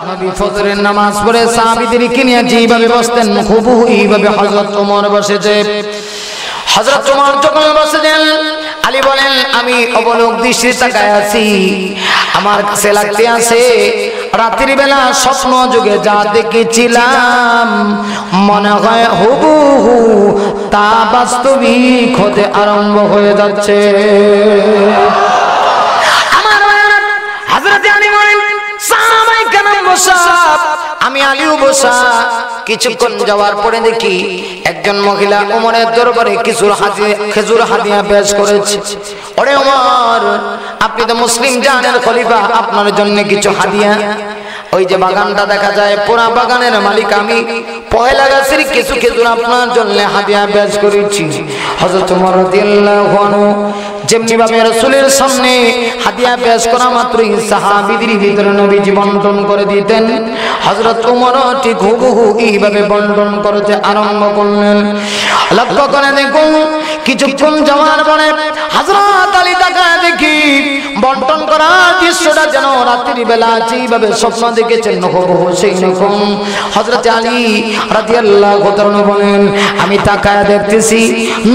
নবী ফজরের নামাজ পড়ে সাহাবীদেরকে নিয়ে যেভাবে বসতেন হুবহু এইভাবে হযরত ওমর বসেছে। হযরত ওমর যখন বসেছেন আলী বলেন আমি অবলোক দৃষ্টিতে তাকায় আছি, আমার কাছে লাগতে আছে রাতের বেলা স্বপ্ন যুগে যা দেখেছিলাম মনে হয় হুবহু তা বাস্তবিক হতে আরম্ভ হয়ে যাচ্ছে। আমার হযরত আলী বলেন সাহাবায়ে কেরাম বসা, আমি আলীও বসা। কিছুক্ষণ যাওয়ার পরে দেখি একজন মহিলা ওমরের দরবারে খেজুর হাদিয়া পেশ করেছে। ওরে ওমর, আপনি তো মুসলিম জানের খলিফা, আপনার জন্য কিছু হাদিয়া। ওই যে বাগানটা দেখা যায়, পুরা বাগানের মালিক আমি, পয়লা গাছের কিছু খেজুর আপনার জন্য হাদিয়া পেশ করেছি। হযরত ওমর রাদিয়াল্লাহু আনহু যেমনি ভাবে রাসূলের সামনে হাদিয়া পেশ করা মাত্রই সাহাবীদের ভিতরে নবীজি বন্টন করে দিতেন। হযরত ওমর ঠিক হুবহু এইভাবে বন্টন করতে আরম্ভ করলেন। লক্ষ্য করে দেখুন, কিছুক্ষণ যাওয়ার পরে হযরত আলী তাকায় দেখি বন্টন করার দৃশ্যটা যেন রাত্রি বেলা যেভাবে স্বপ্ন দেখেছেন হুবহু সেই রকম। হযরত আলী রাদিয়াল্লাহু তাআলা বলেন আমি তাকায় দেখতেছি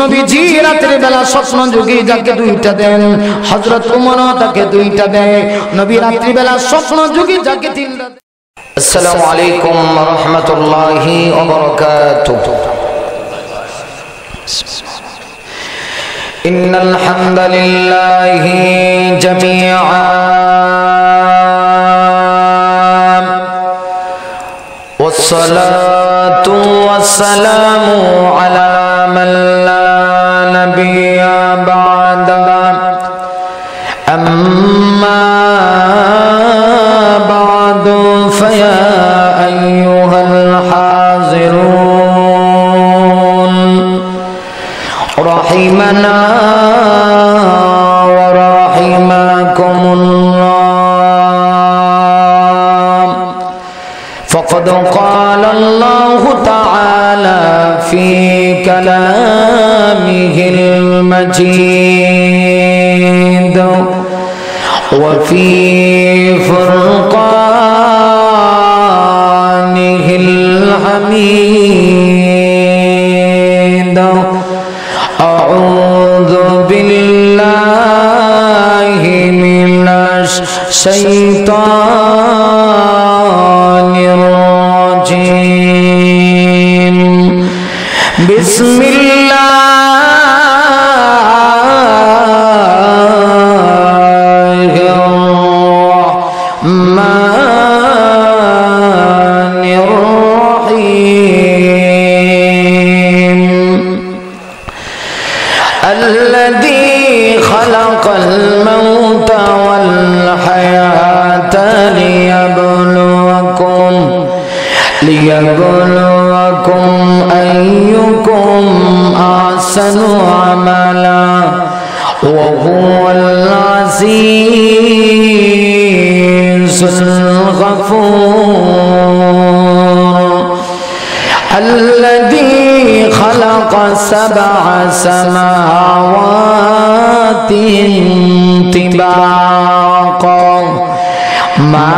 নবীজি রাত্রি বেলা স্বপ্ন যোগে যাকে দুইটা দেন, হযরত ওমরও তাকে দুইটা দেয়। নবী রাত্রি বেলা স্বপ্ন যোগে যাকে তিনটা। আসসালামু আলাইকুম ওয়া রাহমাতুল্লাহি ওয়া বারাকাতুহু। ইন্নাল হামদালিল্লাহি জামিআন ওয়াসসালাতু ওয়াসসালামু আলা মান লা নাবিয়্যা বা'দা। আম্মা বা'দু ফায়া আইয়ুহাল হাযিরুন রাহিমানা ওয়া রাহিমাকুমুল্লাহ। ফাকাদ ক্বালা আল্লাহু তাআলা ফি কালামিহিল মাজিদ ওয়া ফি ফুরকানিহিল হামিদ। আউযু বিল্লাহি মিনাশ শাইতানির রাজীম। বিসমিল্লাহির রাহমানির রাহিম। الذي خلق الموت والحياة ليبلوكم أيكم أحسن عملا وهو العزيز الغفور. الذي خلق 7 سماوات طباقا ما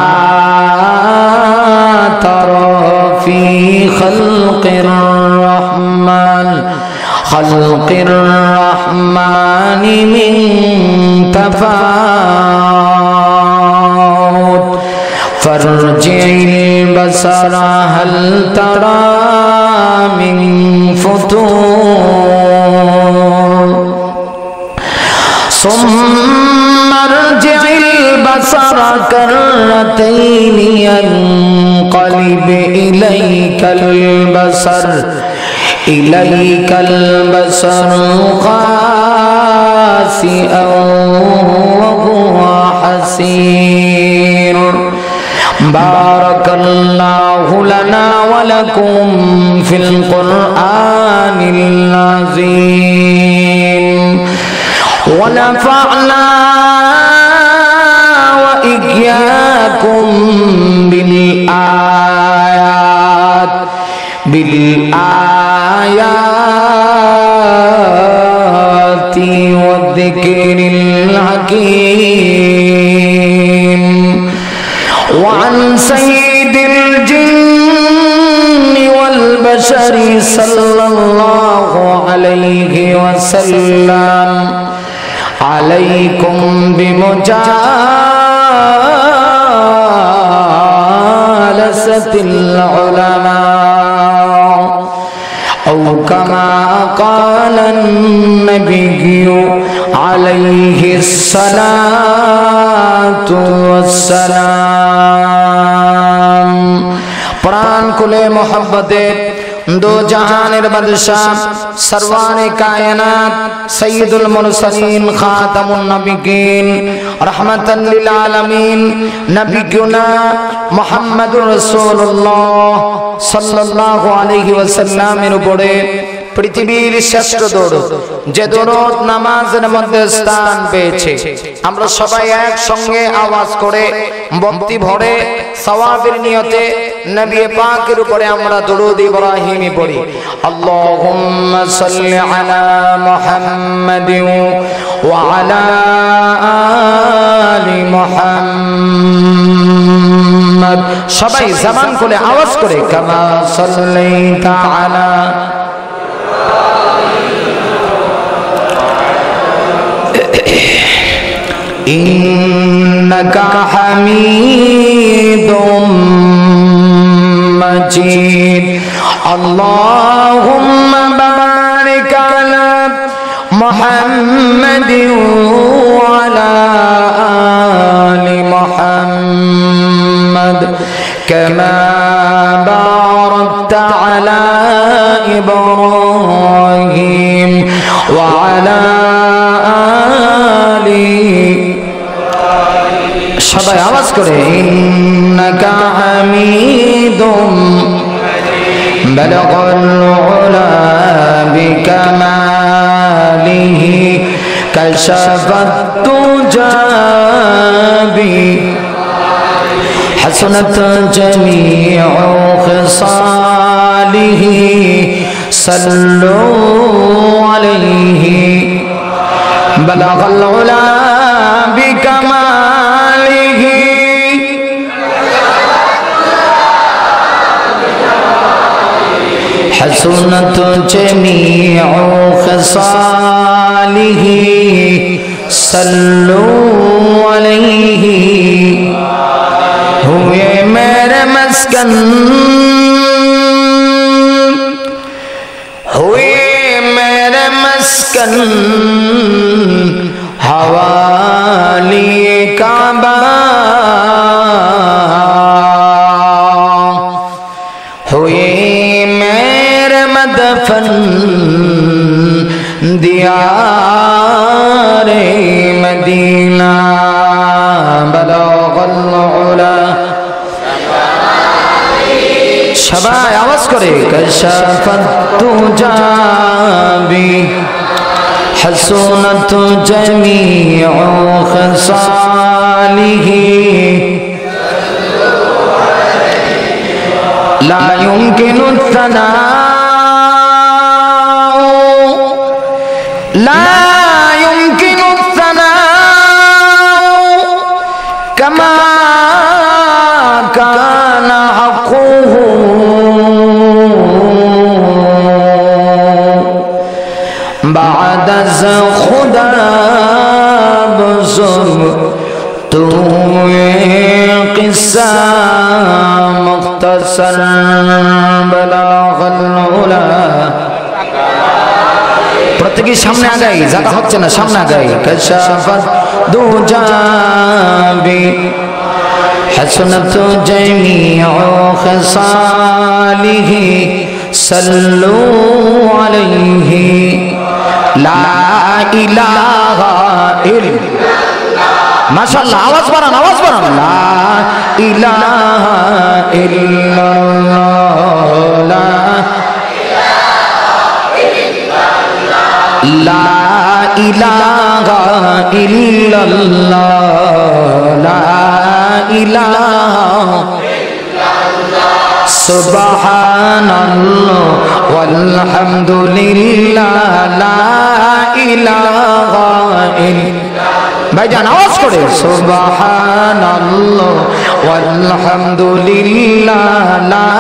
ترى في خلق الرحمن من تفاوت فارجع البصر هل ترى من فطور ثم ارجع البصر كرتين ينقلب إليك البصر خاسئا وهو حسير. بارك الله لنا ولكم في القرآن العظيم ونفعنا وإياكم بالآيات والذكر الحكيم. وعن سيد الجن والبشر صلى الله عليه وسلم عليكم بمجالسة العلماء أو كما قال النبي عليه الصلاة والسلام प्राण कुले मोहब्बते दो जहानेर बादशाह सरवाने कायनात सय्यदुल मुरसलीन खातमुन नबिय्यीन रहमतल लिल आलमीन नबियुना मुहम्मदुर रसूलुल्लाह सल्लल्लाहु अलैहि वसल्लमेर उपरे পৃথিবীর শ্রেষ্ঠ দরুদ যে দরুদ নামাজের মধ্যে স্থান পেয়েছে আমরা সবাই একসঙ্গে আওয়াজ করে ভক্তি ভরে সওয়াবের নিয়তে নবী পাকের উপরে আমরা দরুদ ইব্রাহিমি পড়ি আল্লাহুম্মা সাল্লি আলা মুহাম্মাদিন ওয়া আলা আলি মুহাম্মাদ সবাই জবান খুলে আওয়াজ করে কামা সাল্লাইতা আলা إنك حميد مجيد اللهم بارك على محمد وعلى آل محمد كما باركت على إبراهيم وعلى آل সবাই আওয়াজ করে ইন্নাকা হামিদুম বালাগাল উলা বিকামালিহি কাশাফাত তুজাবি হাসানাত জামিউ খিসালিহি সাল্লু আলাইহি বালাগাল উলা বিকামালিহি حسنت جميع خصاله صلوا عليه हुए मेरे मस्कन हुए मेरे मस्कन हवाली काबा हुए मेरे मदफन दियारे मदीना बलगल उला সবাই আওয়াজ করে কাশাফাত তুজাবি حسنت جميع خصاله لا يمكن الثناء لا يمكن الثناء كما كان حقه بعد خدا بزرگ تو قصہ مختصر بلاغ العلا প্রত্যেকই সামনে আগাই জায়গা হচ্ছে না সামনে আগাই কাশাফাত দুজাবি حسنت جميع خصاله صلوا عليه لا إله إلا ما شاء الله आवाज বাড়ান لا إله إلا الله لا إله إلا الله لا إله সুবহানাল্লাহ ওয়ালহামদুলিল্লাহ লা ইলাহা ইল্লাল্লাহ ভাইজান আওয়াজ করে সুবহানাল্লাহ ওয়ালহামদুলিল্লাহ লা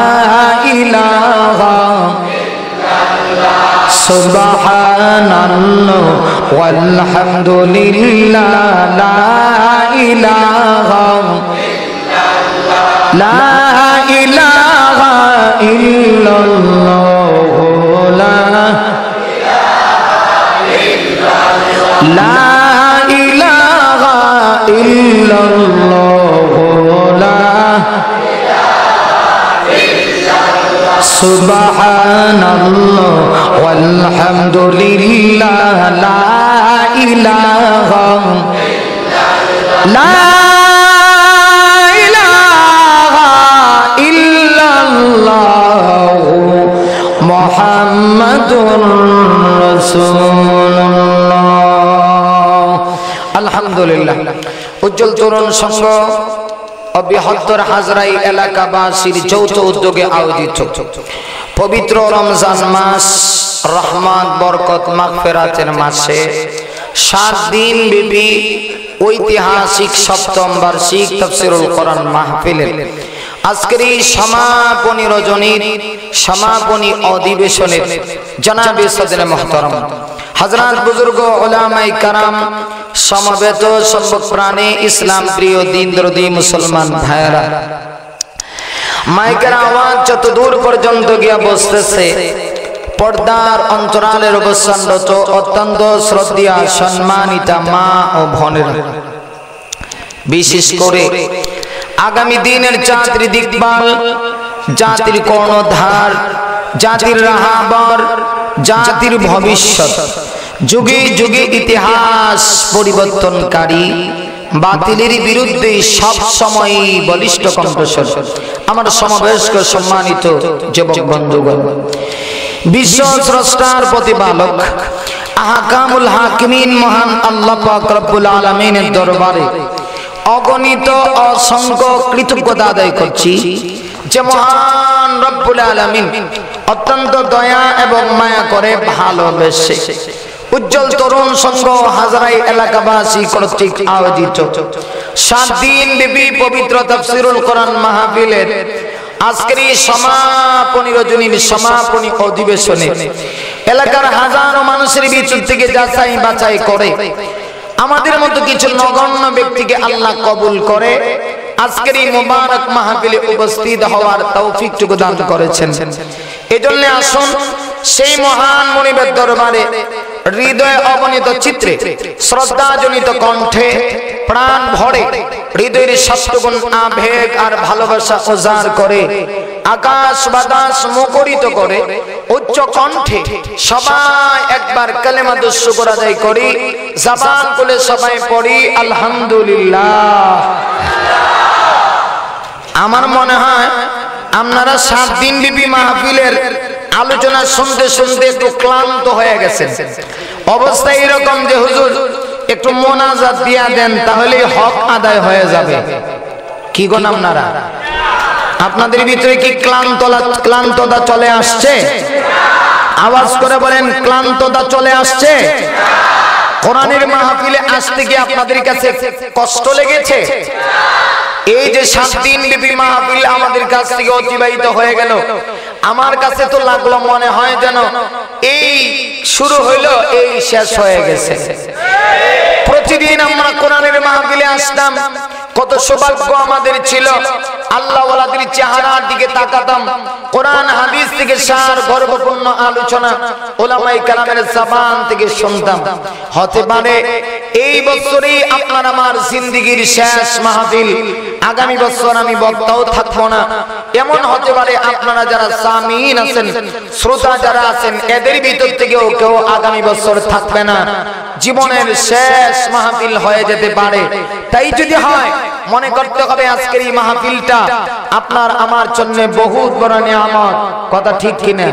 ইলাহা সুবহানাল্লাহ ওয়ালহামদুলিল্লাহ লা ইলাহা লা ইলাহা ইল্লাল্লাহ লা ইলাহা ইল্লাল্লাহ সুবহানাল্লাহ ওয়ালহামদুলিল্লাহ লা ইলাহা লা ইলাহা ইল্লাল্লাহ মুহাম্মাদুর রাসূলুল্লাহ। আলহামদুলিল্লাহ। উজ্জ্বল তরুণ সংঘ ও বৃহত্তর হাজরাই এলাকাবাসীর যৌথ উদ্যোগে আয়োজিত পবিত্র রমজান মাস রহমত বরকত মাগফিরাতের মাসে 7 দিন ব্যাপী ঐতিহাসিক সপ্তম বার্ষিক তাফসীরুল কোরআন মাহফিলের আজকের এই সমাপনী রজনীর সমাপনী অধিবেশনের জনাবে সদরে মুহতারাম হযরত বুজুর্গ উলামায়ে কারাম সমবেত সর্বপ্রাণী ইসলাম প্রিয় দ্বীনদরদী মুসলমান ভাইরা, মাইকের আওয়াজ যত দূর পর্যন্ত গিয়া বসতেছে, পর্দার অন্তরালের অবস্থানরত অত্যন্ত শ্রদ্ধেয়া সম্মানিতা মা ও বোনেরা, বিশেষ করে আগামী দিনের জাতির দিকপাল, জাতির কর্ণধার, জাতির রাহাবর, জাতির ভবিষ্যৎ, যুগে যুগে ইতিহাস পরিবর্তনকারী, বাতিলের বিরুদ্ধে সব সময় বলিষ্ঠ কণ্ঠস্বর আমার সমাবেশকে সম্মানিত যুবক বন্ধুগণ, বিশ্ব স্রষ্টার প্রতিপালক আহকামুল হাকিমিন মহান আল্লাহ পাক রব্বুল আলামিনের দরবারে অগণিত অসংখ্য কৃতজ্ঞতা আদায় করছি যে মহান রব্বুল আলামিন অত্যন্ত দয়া এবং মায়া করে ভালোবেসে উজ্জ্বল তরুণ সংঘ হাজরাই এলাকাবাসী কর্তৃক আয়োজিত 7 দিন ব্যাপী পবিত্র তাফসীরুল কোরআন মাহফিলের আজকের এই সমাপনী রজনীর সমাপনী অধিবেশনে এলাকার হাজারো মানুষের ভিতর থেকে যাচাই বাছাই করে আমাদের মতো কিছু নগণ্য ব্যক্তিকে আল্লাহ কবুল করে আজকের এই মুবারক মাহফিলে উপস্থিত হওয়ার তৌফিকটুকু দান করেছেন। এজন্য আসুন সেই মহান মুনিবের দরবারে হৃদয় অবনীত চিত্রে শ্রদ্ধাজনিত কণ্ঠে প্রাণ ভরে হৃদয়ের সত্যগুণ আবেগ আর ভালোবাসা উজাড় করে আকাশ বাতাস মুখরিত করে উচ্চ কণ্ঠে সবাই একবার কালেমাতুশ শুকর আদায় করি, জবান খুলে সবাই পড়ি আলহামদুলিল্লাহ। আমার মনে হয় আপনারা 7 দিন ব্যাপী মাহফিলের আলোচনা শুনতে শুনতে একটু ক্লান্ত হয়ে গেছেন। অবস্থা এরকম যে হুজুর একটু মোনাজাত দিয়া দেন তাহলে হক আদায় হয়ে যাবে। কি গো আপনারা, আপনাদের ভিতরে কি ক্লান্ততা চলে আসছে? আওয়াজ করে বলেন, ক্লান্ততা চলে আসছে? কোরআনের মাহফিলে আসতে কি আপনাদের কাছে কষ্ট লেগেছে? এই যে 7 দিন ব্যাপী মাহফিল আমাদের কাছ থেকে অতিবাহিত হয়ে গেল, আমার কাছে তো লাগলো মনে হয় যেন এই শুরু হইলো এই শেষ হয়ে গেছে। প্রতিদিন আমরা কোরআনের মাহফিলে আসতাম, কত সৌভাগ্য আমাদের ছিল। আল্লাহ ওয়ালাদের চেহারার দিকে তাকাতাম, কোরআন হাদিস থেকে সার গর্বপূর্ণ আলোচনা উলামায়ে কেরামের জবান থেকে শুনতাম। হতে পারে এই বছরই আপনার আমার জিন্দেগীর শেষ মাহফিল, আগামী বছর আমি বক্তাও থাকবো না। এমন হতে পারে আপনারা যারা সামিন আছেন, শ্রোতা যারা আছেন, এদের ভিতর থেকেও কেউ আগামী বছর থাকবে না, জীবনের শেষ মাহফিল হয়ে যেতে পারে। তাই যদি হয় মনে করতে হবে আজকের এই মাহফিলটা আপনার আমার জন্য বহুত বড় নিয়ামত। কথা ঠিক কিনা?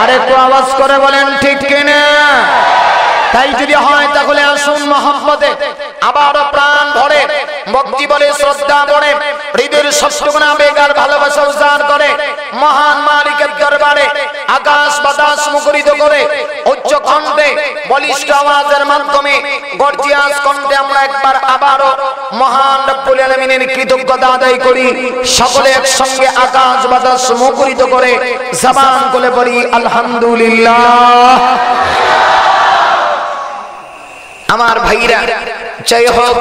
আর একটু আওয়াজ করে বলেন ঠিক কিনা? তাই যদি হয় তাহলে আসুন মহব্বতে আবারও প্রাণ ভরে ভক্তি বলে শ্রদ্ধা বলে হৃদয়ের সবটুকুনা আবেগ আর ভালোবাসা উজাড় করে মহান মালিকের দরবারে আকাশ বাতাস মুখরিত করে উচ্চ কণ্ঠে বলিষ্ঠ আওয়াজের মাধ্যমে গর্জিয়াস কণ্ঠে আমরা একবার আবারও মহান রব্বুল আলামিনের কৃতজ্ঞতা আদায় করি। সকলে একসঙ্গে আকাশ বাতাস মুখরিত করে জবান খুলে পড়ি আলহামদুলিল্লাহ। আমার ভাইরা, জয় হোক।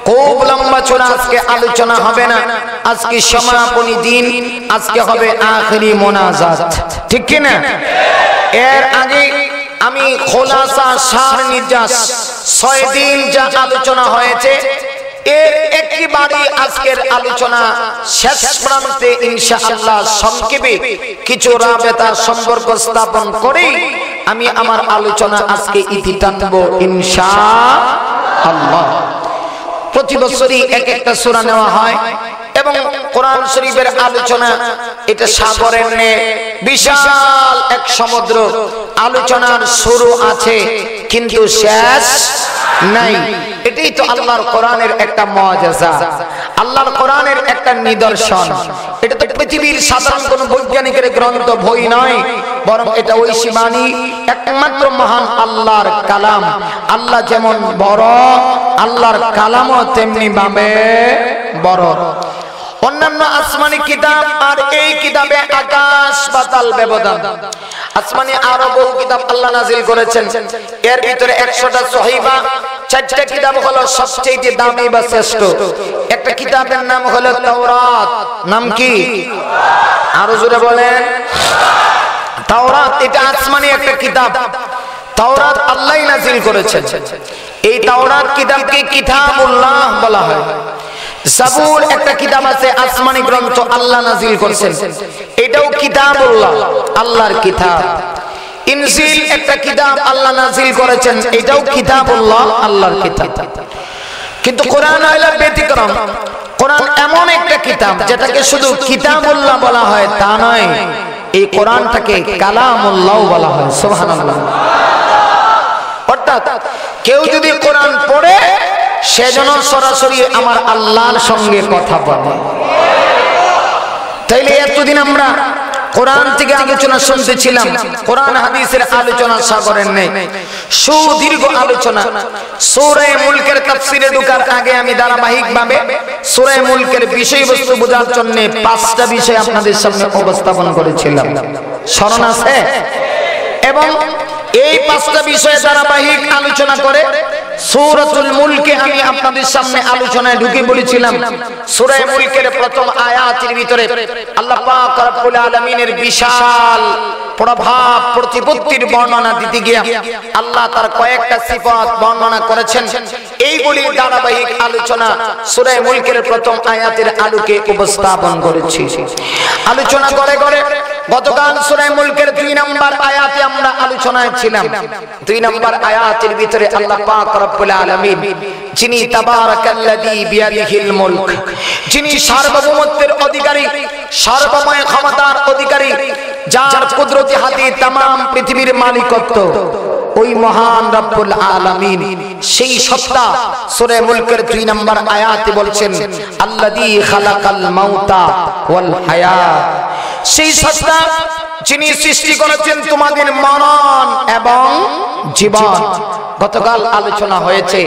খুব লম্বা চড়া আজকে আলোচনা হবে না, আজকে সমাপনী দিন, আজকে হবে আখেরি মোনাজাত, ঠিক কি না? এর আগে আমি খোলাসা সার নির্যাস 6 দিন যা আলোচনা হয়েছে এর একেবারে আজকের আলোচনা শেষ প্রান্তে ইনশাআল্লাহ সংক্ষেপে কিছু রাবেতা সম্পর্ক স্থাপন করে আমি আমার আলোচনা আজকে ইতি টানবো ইনশাআল্লাহ। প্রতি বছরই এক একটা সূরা নেওয়া হয় এবং কোরআন শরীফের আলোচনা এটা সাগরের ন্যায় বিশাল এক সমুদ্র। আলোচনার শুরু আছে কিন্তু শেষ নাই। এটাই তো আল্লাহর কোরআনের একটা মুআজিজা, আল্লাহর কোরআনের একটা নিদর্শন। এটা তো পৃথিবীর সাধারণ কোনো বৈজ্ঞানিকের গ্রন্থ বই নয়, বরং এটা ঐশী বাণী, একমাত্র মহান আল্লাহর কালাম। আল্লাহ যেমন বড়, আল্লাহর কালামও তেমনি ভাবে বড়। অন্যান্য আসমানি কিতাব আর এই কিতাবে আকাশ পাতাল ব্যবধান। আসমানি আরো বহু কিতাব আল্লাহ নাযিল করেছেন, এর ভিতরে 100টা সহিফা, 4টা কিতাব হলো সবচেয়ে দামি বা শ্রেষ্ঠ। একটা কিতাবের নাম হলো তাওরাত। নাম কি? আরো জোরে বলেন। তাওরাত এটা আসমানি একটা কিতাব। তাওরাত আল্লাহই নাযিল করেছেন। এই তাওরাত কিতাবকে কিতাবুল্লাহ বলা হয়। জাবুর একটা কিতাব আছে, আসমানি গ্রন্থ আল্লাহ নাযিল করেছেন, এটাও কিতাবুল্লাহ, আল্লাহর কিতাব। ইনজিল একটা কিতাব আল্লাহ নাযিল করেছেন, এটাও কিতাবুল্লাহ, আল্লাহর কিতাব। কিন্তু কোরআন হলো ব্যতিক্রম। কোরআন এমন একটা কিতাব যেটাকে শুধু কিতাবুল্লাহ বলা হয় তা নয়, এই কোরআনটাকে কালামুল্লাহ বলা হয়। সুবহানাল্লাহ। অর্থাৎ কেউ যদি কোরআন পড়ে সেজন্য সরাসরি আমার আল্লাহর সঙ্গে কথা বলে। তাইলে এতদিন আমরা কোরআন থেকে আলোচনা শুনতেছিলাম, কোরআন হাদিসের আলোচনা সাগরের নেই, সুদীর্ঘ আলোচনা। সূরা মুলকের তাফসীরে ঢোকার আগে আমি ধারাবাহিকভাবে সূরা মুলকের বিষয়বস্তু বোঝার জন্য 5টা বিষয় আপনাদের সামনে উপস্থাপন করেছিলাম, স্মরণ আছে? এবং এই 5টা বিষয়ে ধারাবাহিক আলোচনা করে সূরাতুল মুলকে আমি আপনাদের সামনে আলোচনায় ঢুকে বলেছিলাম, সূরা মুলকের প্রথম আয়াতের ভিতরে আল্লাহ পাক রব্বুল আলামিনের বিশাল প্রভাব প্রতিপত্তির বর্ণনা দিতে গিয়ে আল্লাহ তার কয়েকটা সিফাত বর্ণনা করেছেন। এইগুলির ধারাবাহিক আলোচনা সূরা মুলকের প্রথম আয়াতের আলোকে উপস্থাপন করেছি। আলোচনা করে করে গতকাল সূরা মুলকের 2 নম্বর আয়াতে আমরা আলোচনায় ছিলাম। 2 নম্বর আয়াতের ভিতরে আল্লাহ পাক রব্বুল আলামিন, যিনি তাবারাকাল্লাযী বিয়াদিহিল মুলক, যিনি সার্বভৌমত্বের অধিকারী, সর্বময় ক্ষমতার অধিকারী, যার কুদরতি হাতে तमाम পৃথিবীর মালিকত্ব, ওই মহান রব্বুল আলামিন সেই সত্তা সূরা মুলকের 2 নম্বর আয়াতে বলছেন, আল্লাযী খালাকাল মাউতা ওয়াল হায়াত, সেই সত্তা যিনি সৃষ্টি করেছেন তোমাদের মরণ এবং জীবন। গতকাল আলোচনা হয়েছে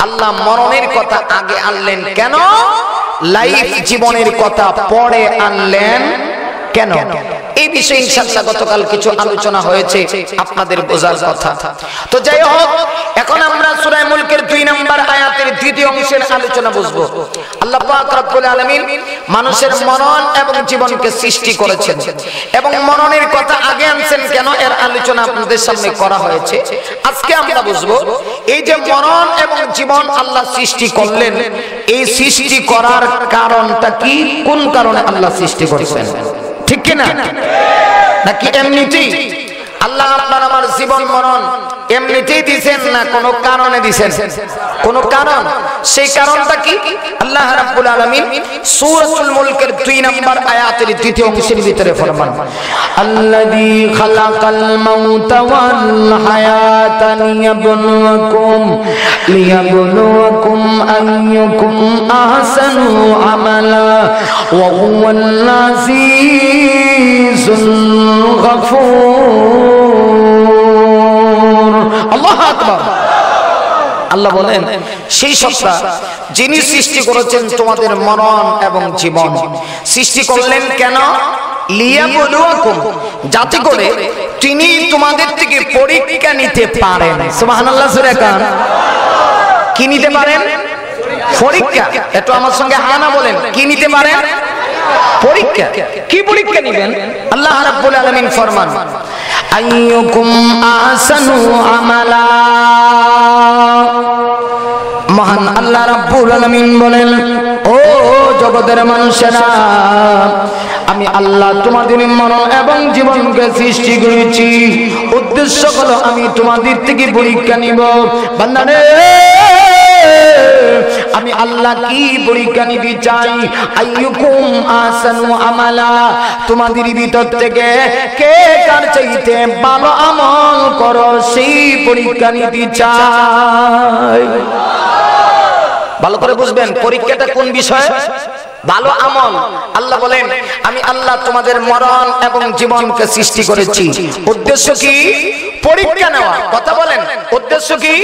আল্লাহ মরণের কথা আগে আনলেন কেন, লাইফ জীবনের কথা পরে আনলেন কেন, এই বিষয়ে ইনশাআল্লাহ গতকাল কিছু আলোচনা হয়েছে, আপনাদের বোঝার কথা। তো যাই হোক, এখন আমরা সূরা মুলকের 2 নম্বর আয়াতের দ্বিতীয় অংশের আলোচনা বুঝবো। আল্লাহ পাক রব্বুল আলামিন মানুষের মরণ এবং জীবনকে সৃষ্টি করেছেন এবং মরণের কথা আগে আনছেন কেন, এর আলোচনা আপনাদের সামনে করা হয়েছে। আজকে আমরা বুঝবো এই যে মরণ এবং জীবন আল্লাহ সৃষ্টি করলেন, এই সৃষ্টি করার কারণটা কি, কোন কারণে আল্লাহ সৃষ্টি করেছেন, ঠিক কি না? নাকি এমনিতেই আল্লাহ আপনার আমার জীবন মরণ এমনিতেই দিবেন, না কোনো কারণে দিবেন? কোনো কারণ। সেই কারণটা কি আল্লাহ রাব্বুল আলামিন সূরাতুল মুলকের 2 নম্বর আয়াতের দ্বিতীয় অংশের ভিতরে ফরমান, আল্লাযী খালাকাল মাউতা ওয়াল হায়াতা লিয়াবলুয়াকুম আইয়ুকুম আহসানু আমালা ওয়া হুয়াল আজিজুল গফুর। আল্লাহু আকবার। আল্লাহ বলেন সেই সত্তা যিনি সৃষ্টি করেছেন তোমাদের মরণ এবং জীবন। সৃষ্টি করলেন কেন? লিয়াবলুয়াকুম, যাতে করে তিনি তোমাদের থেকে পরীক্ষা নিতে পারেন। সুবহানাল্লাহ। সুরে কান কি নিতে পারেন? পরীক্ষা। একটু আমার সঙ্গে হানা বলেন, কি নিতে পারেন? পরীক্ষা। কি পরীক্ষা নেবেন? আল্লাহ রাব্বুল আলামিন ফরমান আইয়ুকুম আহসানু আমালা। মহান আল্লাহ রাব্বুল আলামিন বলেন, ও জগতের মানুষেরা, আমি আল্লাহ তোমাদের মরণ এবং জীবনকে সৃষ্টি করেছি। উদ্দেশ্য হলো আমি তোমাদের থেকে পরীক্ষা নিব। বান্দারে, আমি আল্লাহ কি পরীক্ষা নিতে চাই? আইয়ুকুম আহসানু আমালা, তোমাদের ভিতর থেকে কে কার চাইতে ভালো আমল করো সেই পরীক্ষা নিতে চাই। ভালো করে বুঝবেন পরীক্ষাটা কোন বিষয়? ভালো আমল। আল্লাহ বলেন আমি আল্লাহ তোমাদের মরণ এবং জীবনকে সৃষ্টি করেছি। উদ্দেশ্য কি? পরীক্ষা নেওয়া। কথা বলেন উদ্দেশ্য কি?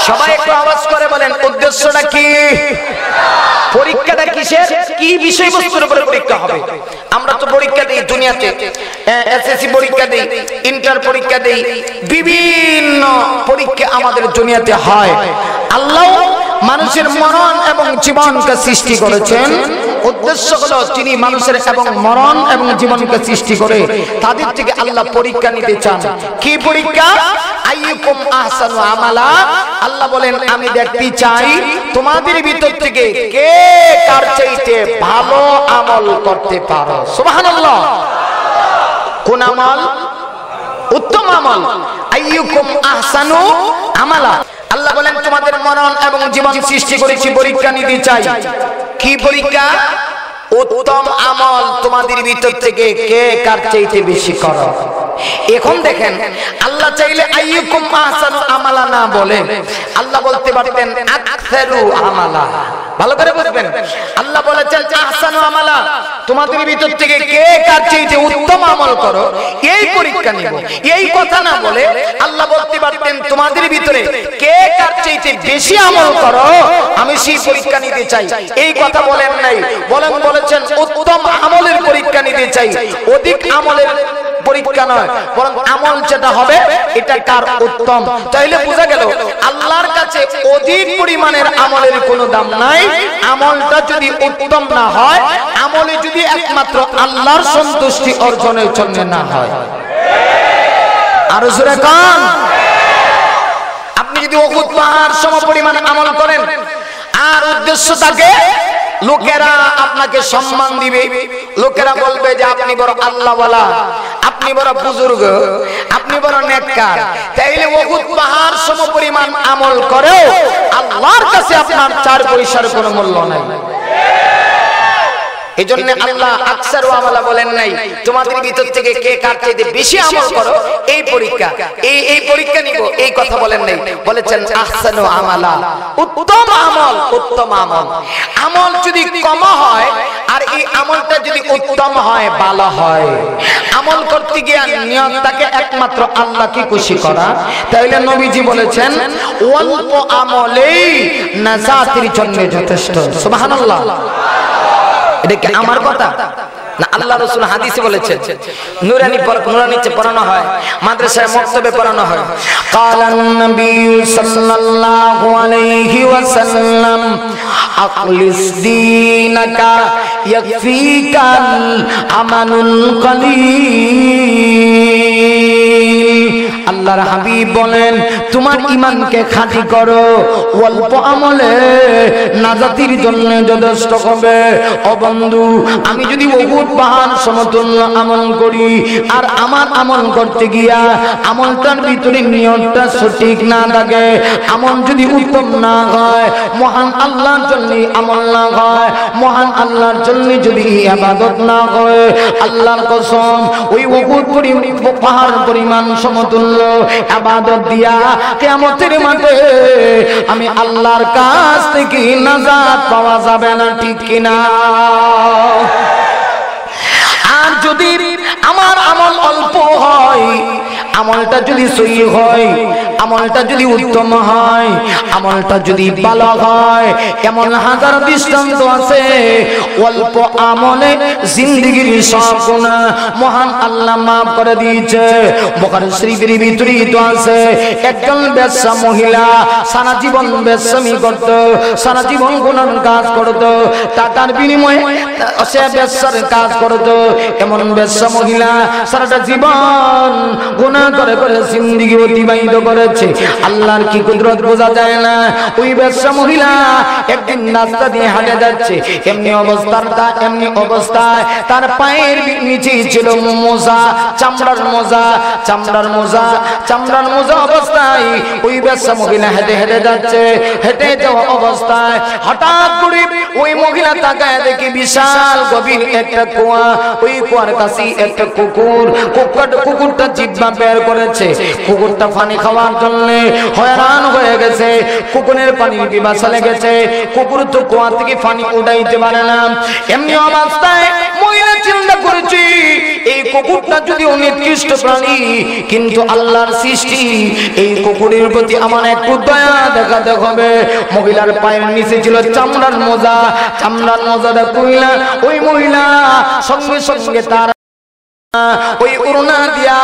সবাই একটু আওয়াজ করে বলেন উদ্দেশ্যটা কি? পরীক্ষাটা কিসের? কি বিষয়বস্তুর উপরে পরীক্ষা হবে? আমরা তো পরীক্ষা দেই দুনিয়াতে, এসএসসি পরীক্ষা দেই, ইন্টার পরীক্ষা দেই, বিভিন্ন পরীক্ষা আমাদের দুনিয়াতে হয়। আল্লাহ মানুষের মরণ এবং জীবনকে সৃষ্টি করেছেন। উদ্দেশ্য হলো তিনি মানুষের এবং মরণ এবং জীবনকে সৃষ্টি করে তাদের থেকে আল্লাহ পরীক্ষা নিতে চান। কি পরীক্ষা? আইয়ুকুম আহসানু আমালা। আল্লাহ বলেন আমি দেখতে চাই তোমাদের ভিতর থেকে কে কার চাইতে ভালো আমল করতে পারো। সুবহানাল্লাহ। কোন আমল? উত্তম আমল। আইয়ুকুম আহসানু আমালা। আল্লাহ বলেন তোমাদের মরণ এবং জীবন সৃষ্টি করেছি, পরীক্ষা নিতে চাই। কি পরীক্ষা? উত্তম আমল তোমাদের ভিতর থেকে কে কার চাইতে বেশি করো। এখন দেখেন আল্লাহ চাইলে আইয়ুকুম আহসানু আমালা না বলে আল্লাহ বলতে পারতেন আকসারু আমালা। ভালো করে বুঝবেন, আল্লাহ বলেছেন আহসানু আমালা, তোমাদের ভিতর থেকে কে কার চাইতে উত্তম আমল করো এই পরীক্ষা নিব। এই কথা না বলে আল্লাহ বলতে পারতেন তোমাদের ভিতরে কে কার চাইতে বেশি আমল করো আমি সেই পরীক্ষা নিতে চাই। এই কথা বলেন নাই, বলেন বলেছেন উত্তম আমলের পরীক্ষা নিতে চাই। অধিক আমলের পরীক্ষা নয়, বরং আমল যেটা হবে এটা কার উত্তম। তাইলে বোঝা গেল আল্লাহর কাছে অধিক পরিমাণের আমলের কোনো দাম নাই। আমলটা যদি উত্তম না হয়, আমলে যদি একমাত্র আল্লাহর সন্তুষ্টি অর্জনের জন্য না হয়। আরো জোরে কান। আপনি যদি উহুদ পাহাড় সমপরিমাণ আমল করেন আর উদ্দেশ্য থাকে লোকেরা আপনাকে সম্মান দিবে, লোকেরা বলবে যে আপনি বড় আল্লাহওয়ালা, আপনি বড় বুজুর্গ, আপনি বড় নেককার, তাইলে উহুদ পাহাড় সমপরিমাণ আমল করেও আল্লাহর কাছে আপনার 4 পয়সার কোনো মূল্য নাই। এজন্য আল্লাহ আকসারু আমালা বলেন নাই, তোমাদের ভিতর থেকে কে কার চাইতে বেশি আমল করো এই পরীক্ষা, এই পরীক্ষা নিব এই কথা বলেন নাই। বলেছেন আহসানু আমালা, উত্তম আমল। উত্তম আমল, আমল যদি কম হয় আর এই আমলটা যদি উত্তম হয়, ভালো হয়, আমল করতে গিয়ে নিয়ত থাকে একমাত্র আল্লাহকে খুশি করা, তাহলে নবীজি বলেছেন অল্প আমলেই নাজাতের জন্য যথেষ্ট। সুবহানাল্লাহ। এটা কি আমার কথা না? আল্লাহ রাসূল হাদিসে বলেছেন, নুরানিতে পড়ানো হয়, মাদ্রাসায় মক্তবে পড়ানো হয়। ক্বালান নবী সাল্লাল্লাহু আলাইহি ওয়াসাল্লাম আখলিস দীনাকা ইয়াকফিকাল আমানুল কলিল। আল্লাহর হাবিব বলেন তোমার ঈমানকে খাঁটি করো, অল্প আমলে নাজাতের জন্য যথেষ্ট হবে। ও বন্ধু, আমি যদি উহুদ পাহাড় সমতুল্য আমল করি আর আমার আমল করতে গিয়া আমলটার ভিতরে নিয়তটা সঠিক না থাকে, আমল যদি উত্তম না হয়, মহান আল্লাহর জন্য আমল না হয়, মহান আল্লাহর জন্য যদি ইবাদত না হয়, আল্লাহর কসম ওই উহুদ পাহাড় পরিমাণ সমতুল্য করলো, ইবাদত দিয়া কিয়ামতের মাঠে আমি আল্লাহর কাছ থেকে নাজাত পাওয়া যাবে না, ঠিক কিনা? আর যদি আমার আমল অল্প হয়, আমলটা যদি সহি হয়, আমলটা যদি উত্তম হয়, আমলটা যদি ভালো হয়, এমন হাজার দৃষ্টান্ত আছে অল্প আমলে জিন্দেগীর সব গুনাহ মহান আল্লাহ মাফ করে দিয়েছে। বুখারী শরীফের ভিতরে তো আছে, একজন বেশ্যা মহিলা সারা জীবন বেশ্যামি করত, সারা জীবন গুনার কাজ করত, টাকার বিনিময়ে সে বেশ্যার কাজ করত। এমন বেশ্যা মহিলা সারাটা জীবন গুনাহ করে করে জিন্দেগি অতিবাহিত করেছে। আল্লাহর কি কুদরত বোঝা যায় না? ওই বেশ্যা মহিলা একদিন রাস্তা দিয়ে হাঁটে যাচ্ছে, এমনি অবস্থায় তার পায়ের নিচে ছিল মোজা, চামড়ার মোজা অবস্থায় ওই বেশ্যা মহিলা হেঁটে হেঁটে যাচ্ছে। হেঁটে যাওয়া অবস্থায় হঠাৎ করে ওই মহিলা তাকায় দেখি বিশাল গভীর একটা কুয়া, ওই কুয়ার কাছে একটা কুকুরটা জিহ্বা বের করেছে। কুকুরটা পানি খাওয়ার জন্য হয়রান হয়ে গেছে, কুকুরের পানির পিপাসা লেগেছে। কুকুর তো কুয়া থেকে পানি উঠাইতে পারে না। এমনি অবস্থায় মহিলা চিন্তা করেছে, এই কুকুরটা যদি নিকৃষ্ট প্রাণী, কিন্তু আল্লাহর সৃষ্টি, এই কুকুরের প্রতি আমার একটু দয়া দেখাতে হবে। মহিলার পায়ের নিচে ছিল চামড়ার মোজাটা কইলা ওই মহিলা সঙ্গে সঙ্গে তার ওই উড়না দিয়া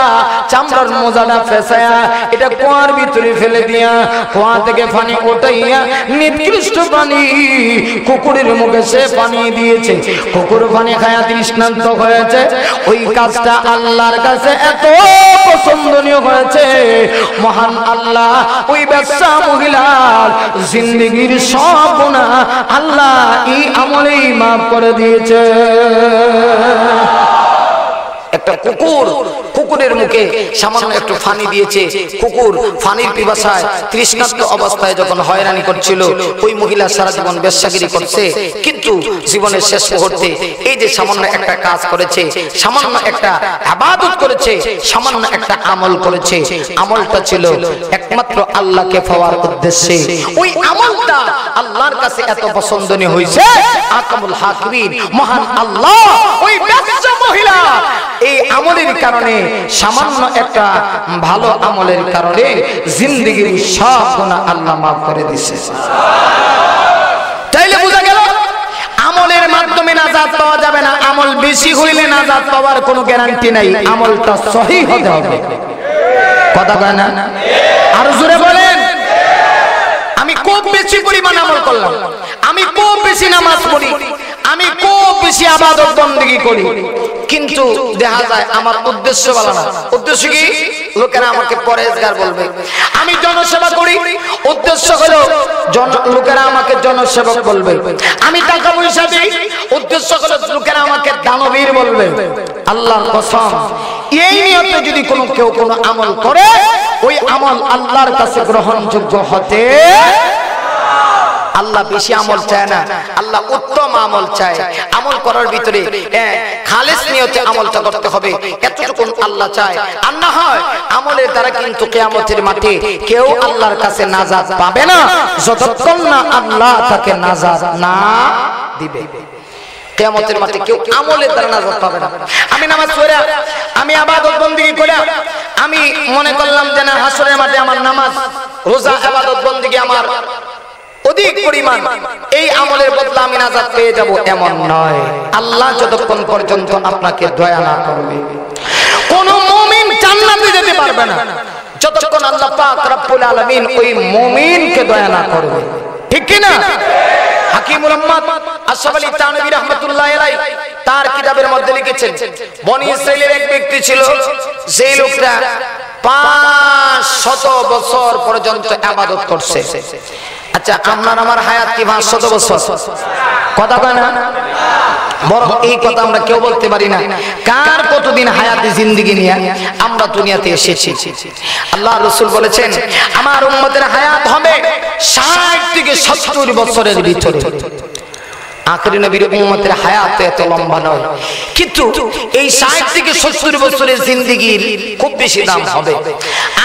চামড়ার মোজাটা ফেসায়া এটা কুয়ার ভিতরে ফেলে দিয়া কুয়া থেকে পানি উঠাইয়া নিকৃষ্ট পানি কুকুরের মুখে সে পানি দিয়েছে। কুকুর পানি খায়া তৃষ্ণান্ত হয়েছে। ওই কাজটা আল্লাহর কাছে এত পছন্দনীয় হয়েছে, মহান আল্লাহ ওই বেশ্যা মহিলার জিন্দেগীর সব গুনাহ আল্লাহ এই আমলেই মাফ করে দিয়েছে। একটা কুকুরের মুখে সামান্য একটু পানি দিয়েছে। কুকুর পানির পিপাসায় তৃষ্ণার্ত অবস্থায় যখন হয়রানি করছিল, ওই মহিলা সারা জীবন বেশ্যাগিরি করছে, কিন্তু জীবনের শেষ মুহূর্তে এই যে সামান্য একটা কাজ করেছে, সামান্য একটা ইবাদত করেছে, সামান্য একটা আমল করেছে, আমলটা ছিল একমাত্র আল্লাহকে পাওয়ার উদ্দেশ্যে। ওই আমলটা আল্লাহর কাছে এত পছন্দনীয় হয়েছে, আকামুল হাকিমিন মহান আল্লাহ ওই বেশ্যা মহিলা এই আমলের কারণে, সামান্য একটা ভালো আমলের কারণে জিন্দেগীর সব গুনাহ আল্লাহ মাফ করে দিয়েছে। তাইলে বোঝা গেল আমলের মাধ্যমে নাজাত পাওয়া যাবে না। আমল বেশি হইলে নাজাত পাওয়ার কোনো গ্যারান্টি নাই। আমলটা সহি হতে হবে। কথা কয় না? আর জোরে বলেন। আমি খুব বেশি পরিমাণ আমল করলাম, আমি খুব বেশি নামাজ পড়ি, আমি খুব বেশি ইবাদত বندگی করি, কিন্তু দেখা যায় আমার উদ্দেশ্য ভালো না। উদ্দেশ্য কি? লোকেরা আমাকে পরেজগার বলবে। আমি জনসেবা করি, উদ্দেশ্য হলো লোকেরা আমাকে জনসেবক বলবে। আমি টাকা পয়সা দিই, উদ্দেশ্য হলো লোকেরা আমাকে দানবীর বলবে। আল্লাহর কসম, এই নিয়তে যদি কেউ কোনো আমল করে, ওই আমল আল্লাহর কাছে গ্রহণযোগ্য হতে আল্লাহ বেশি আমল চায় না, আল্লাহ উত্তম আমল চায়। আমল করার ভিতরে খালেস নিয়তে আমলটা করতে হবে, এতটুকু আল্লাহ চায়। আর না হয় আমলের দ্বারা কিন্তু কিয়ামতের মাঠে কেউ আল্লাহর কাছে নাজাত পাবে না, যতক্ষণ না আল্লাহ তাকে নাজাত না দিবে। কিয়ামতের মাঠে কেউ আমলের দ্বারা নাজাত পাবে না। আমি নামাজ পড়া, আমি ইবাদত বندگی করা, আমি মনে করলাম যে না হাসরের মাঠে আমার নামাজ, রোজা, ইবাদত বندگی আমার অধিক পরিমাণ, এই আমলের বদলা আমি নাজাত পেয়ে যাব, এমন নয়। আল্লাহ যতক্ষণ পর্যন্ত আপনাকে দয়া না করবে, কোন মুমিন জান্নাতে যেতে পারবে না যতক্ষণ আল্লাহ পাক রব্বুল আলামিন ওই মুমিনকে দয়া না করবে। ঠিক কি না? হাকিম মুহাম্মদ আশরাফ আলী থানভী রাহমাতুল্লাহ আলাইহি তার কিতাবের মধ্যে লিখেছেন, বনি ইসরাইলের এক ব্যক্তি ছিল, যেই লোকটা 500 বছর পর্যন্ত ইবাদত করছে। আচ্ছা, আপনার আমার হায়াত কি 500 বছর? কথা কয় না? বরং এই কথা আমরা কেউ বলতে পারি না কার কতদিন হায়াতে জিন্দেগি নিয়ে আমরা দুনিয়াতে এসেছি। আল্লাহ রাসূল বলেছেন, আমার উম্মতের হায়াত হবে 60 থেকে 70 বছরের ভিতরে। আখেরি নবীর উম্মতের হায়াত এত লম্বা নয়, কিন্তু এই 60 থেকে 70 বছরের জিন্দেগির খুব বেশি দাম হবে।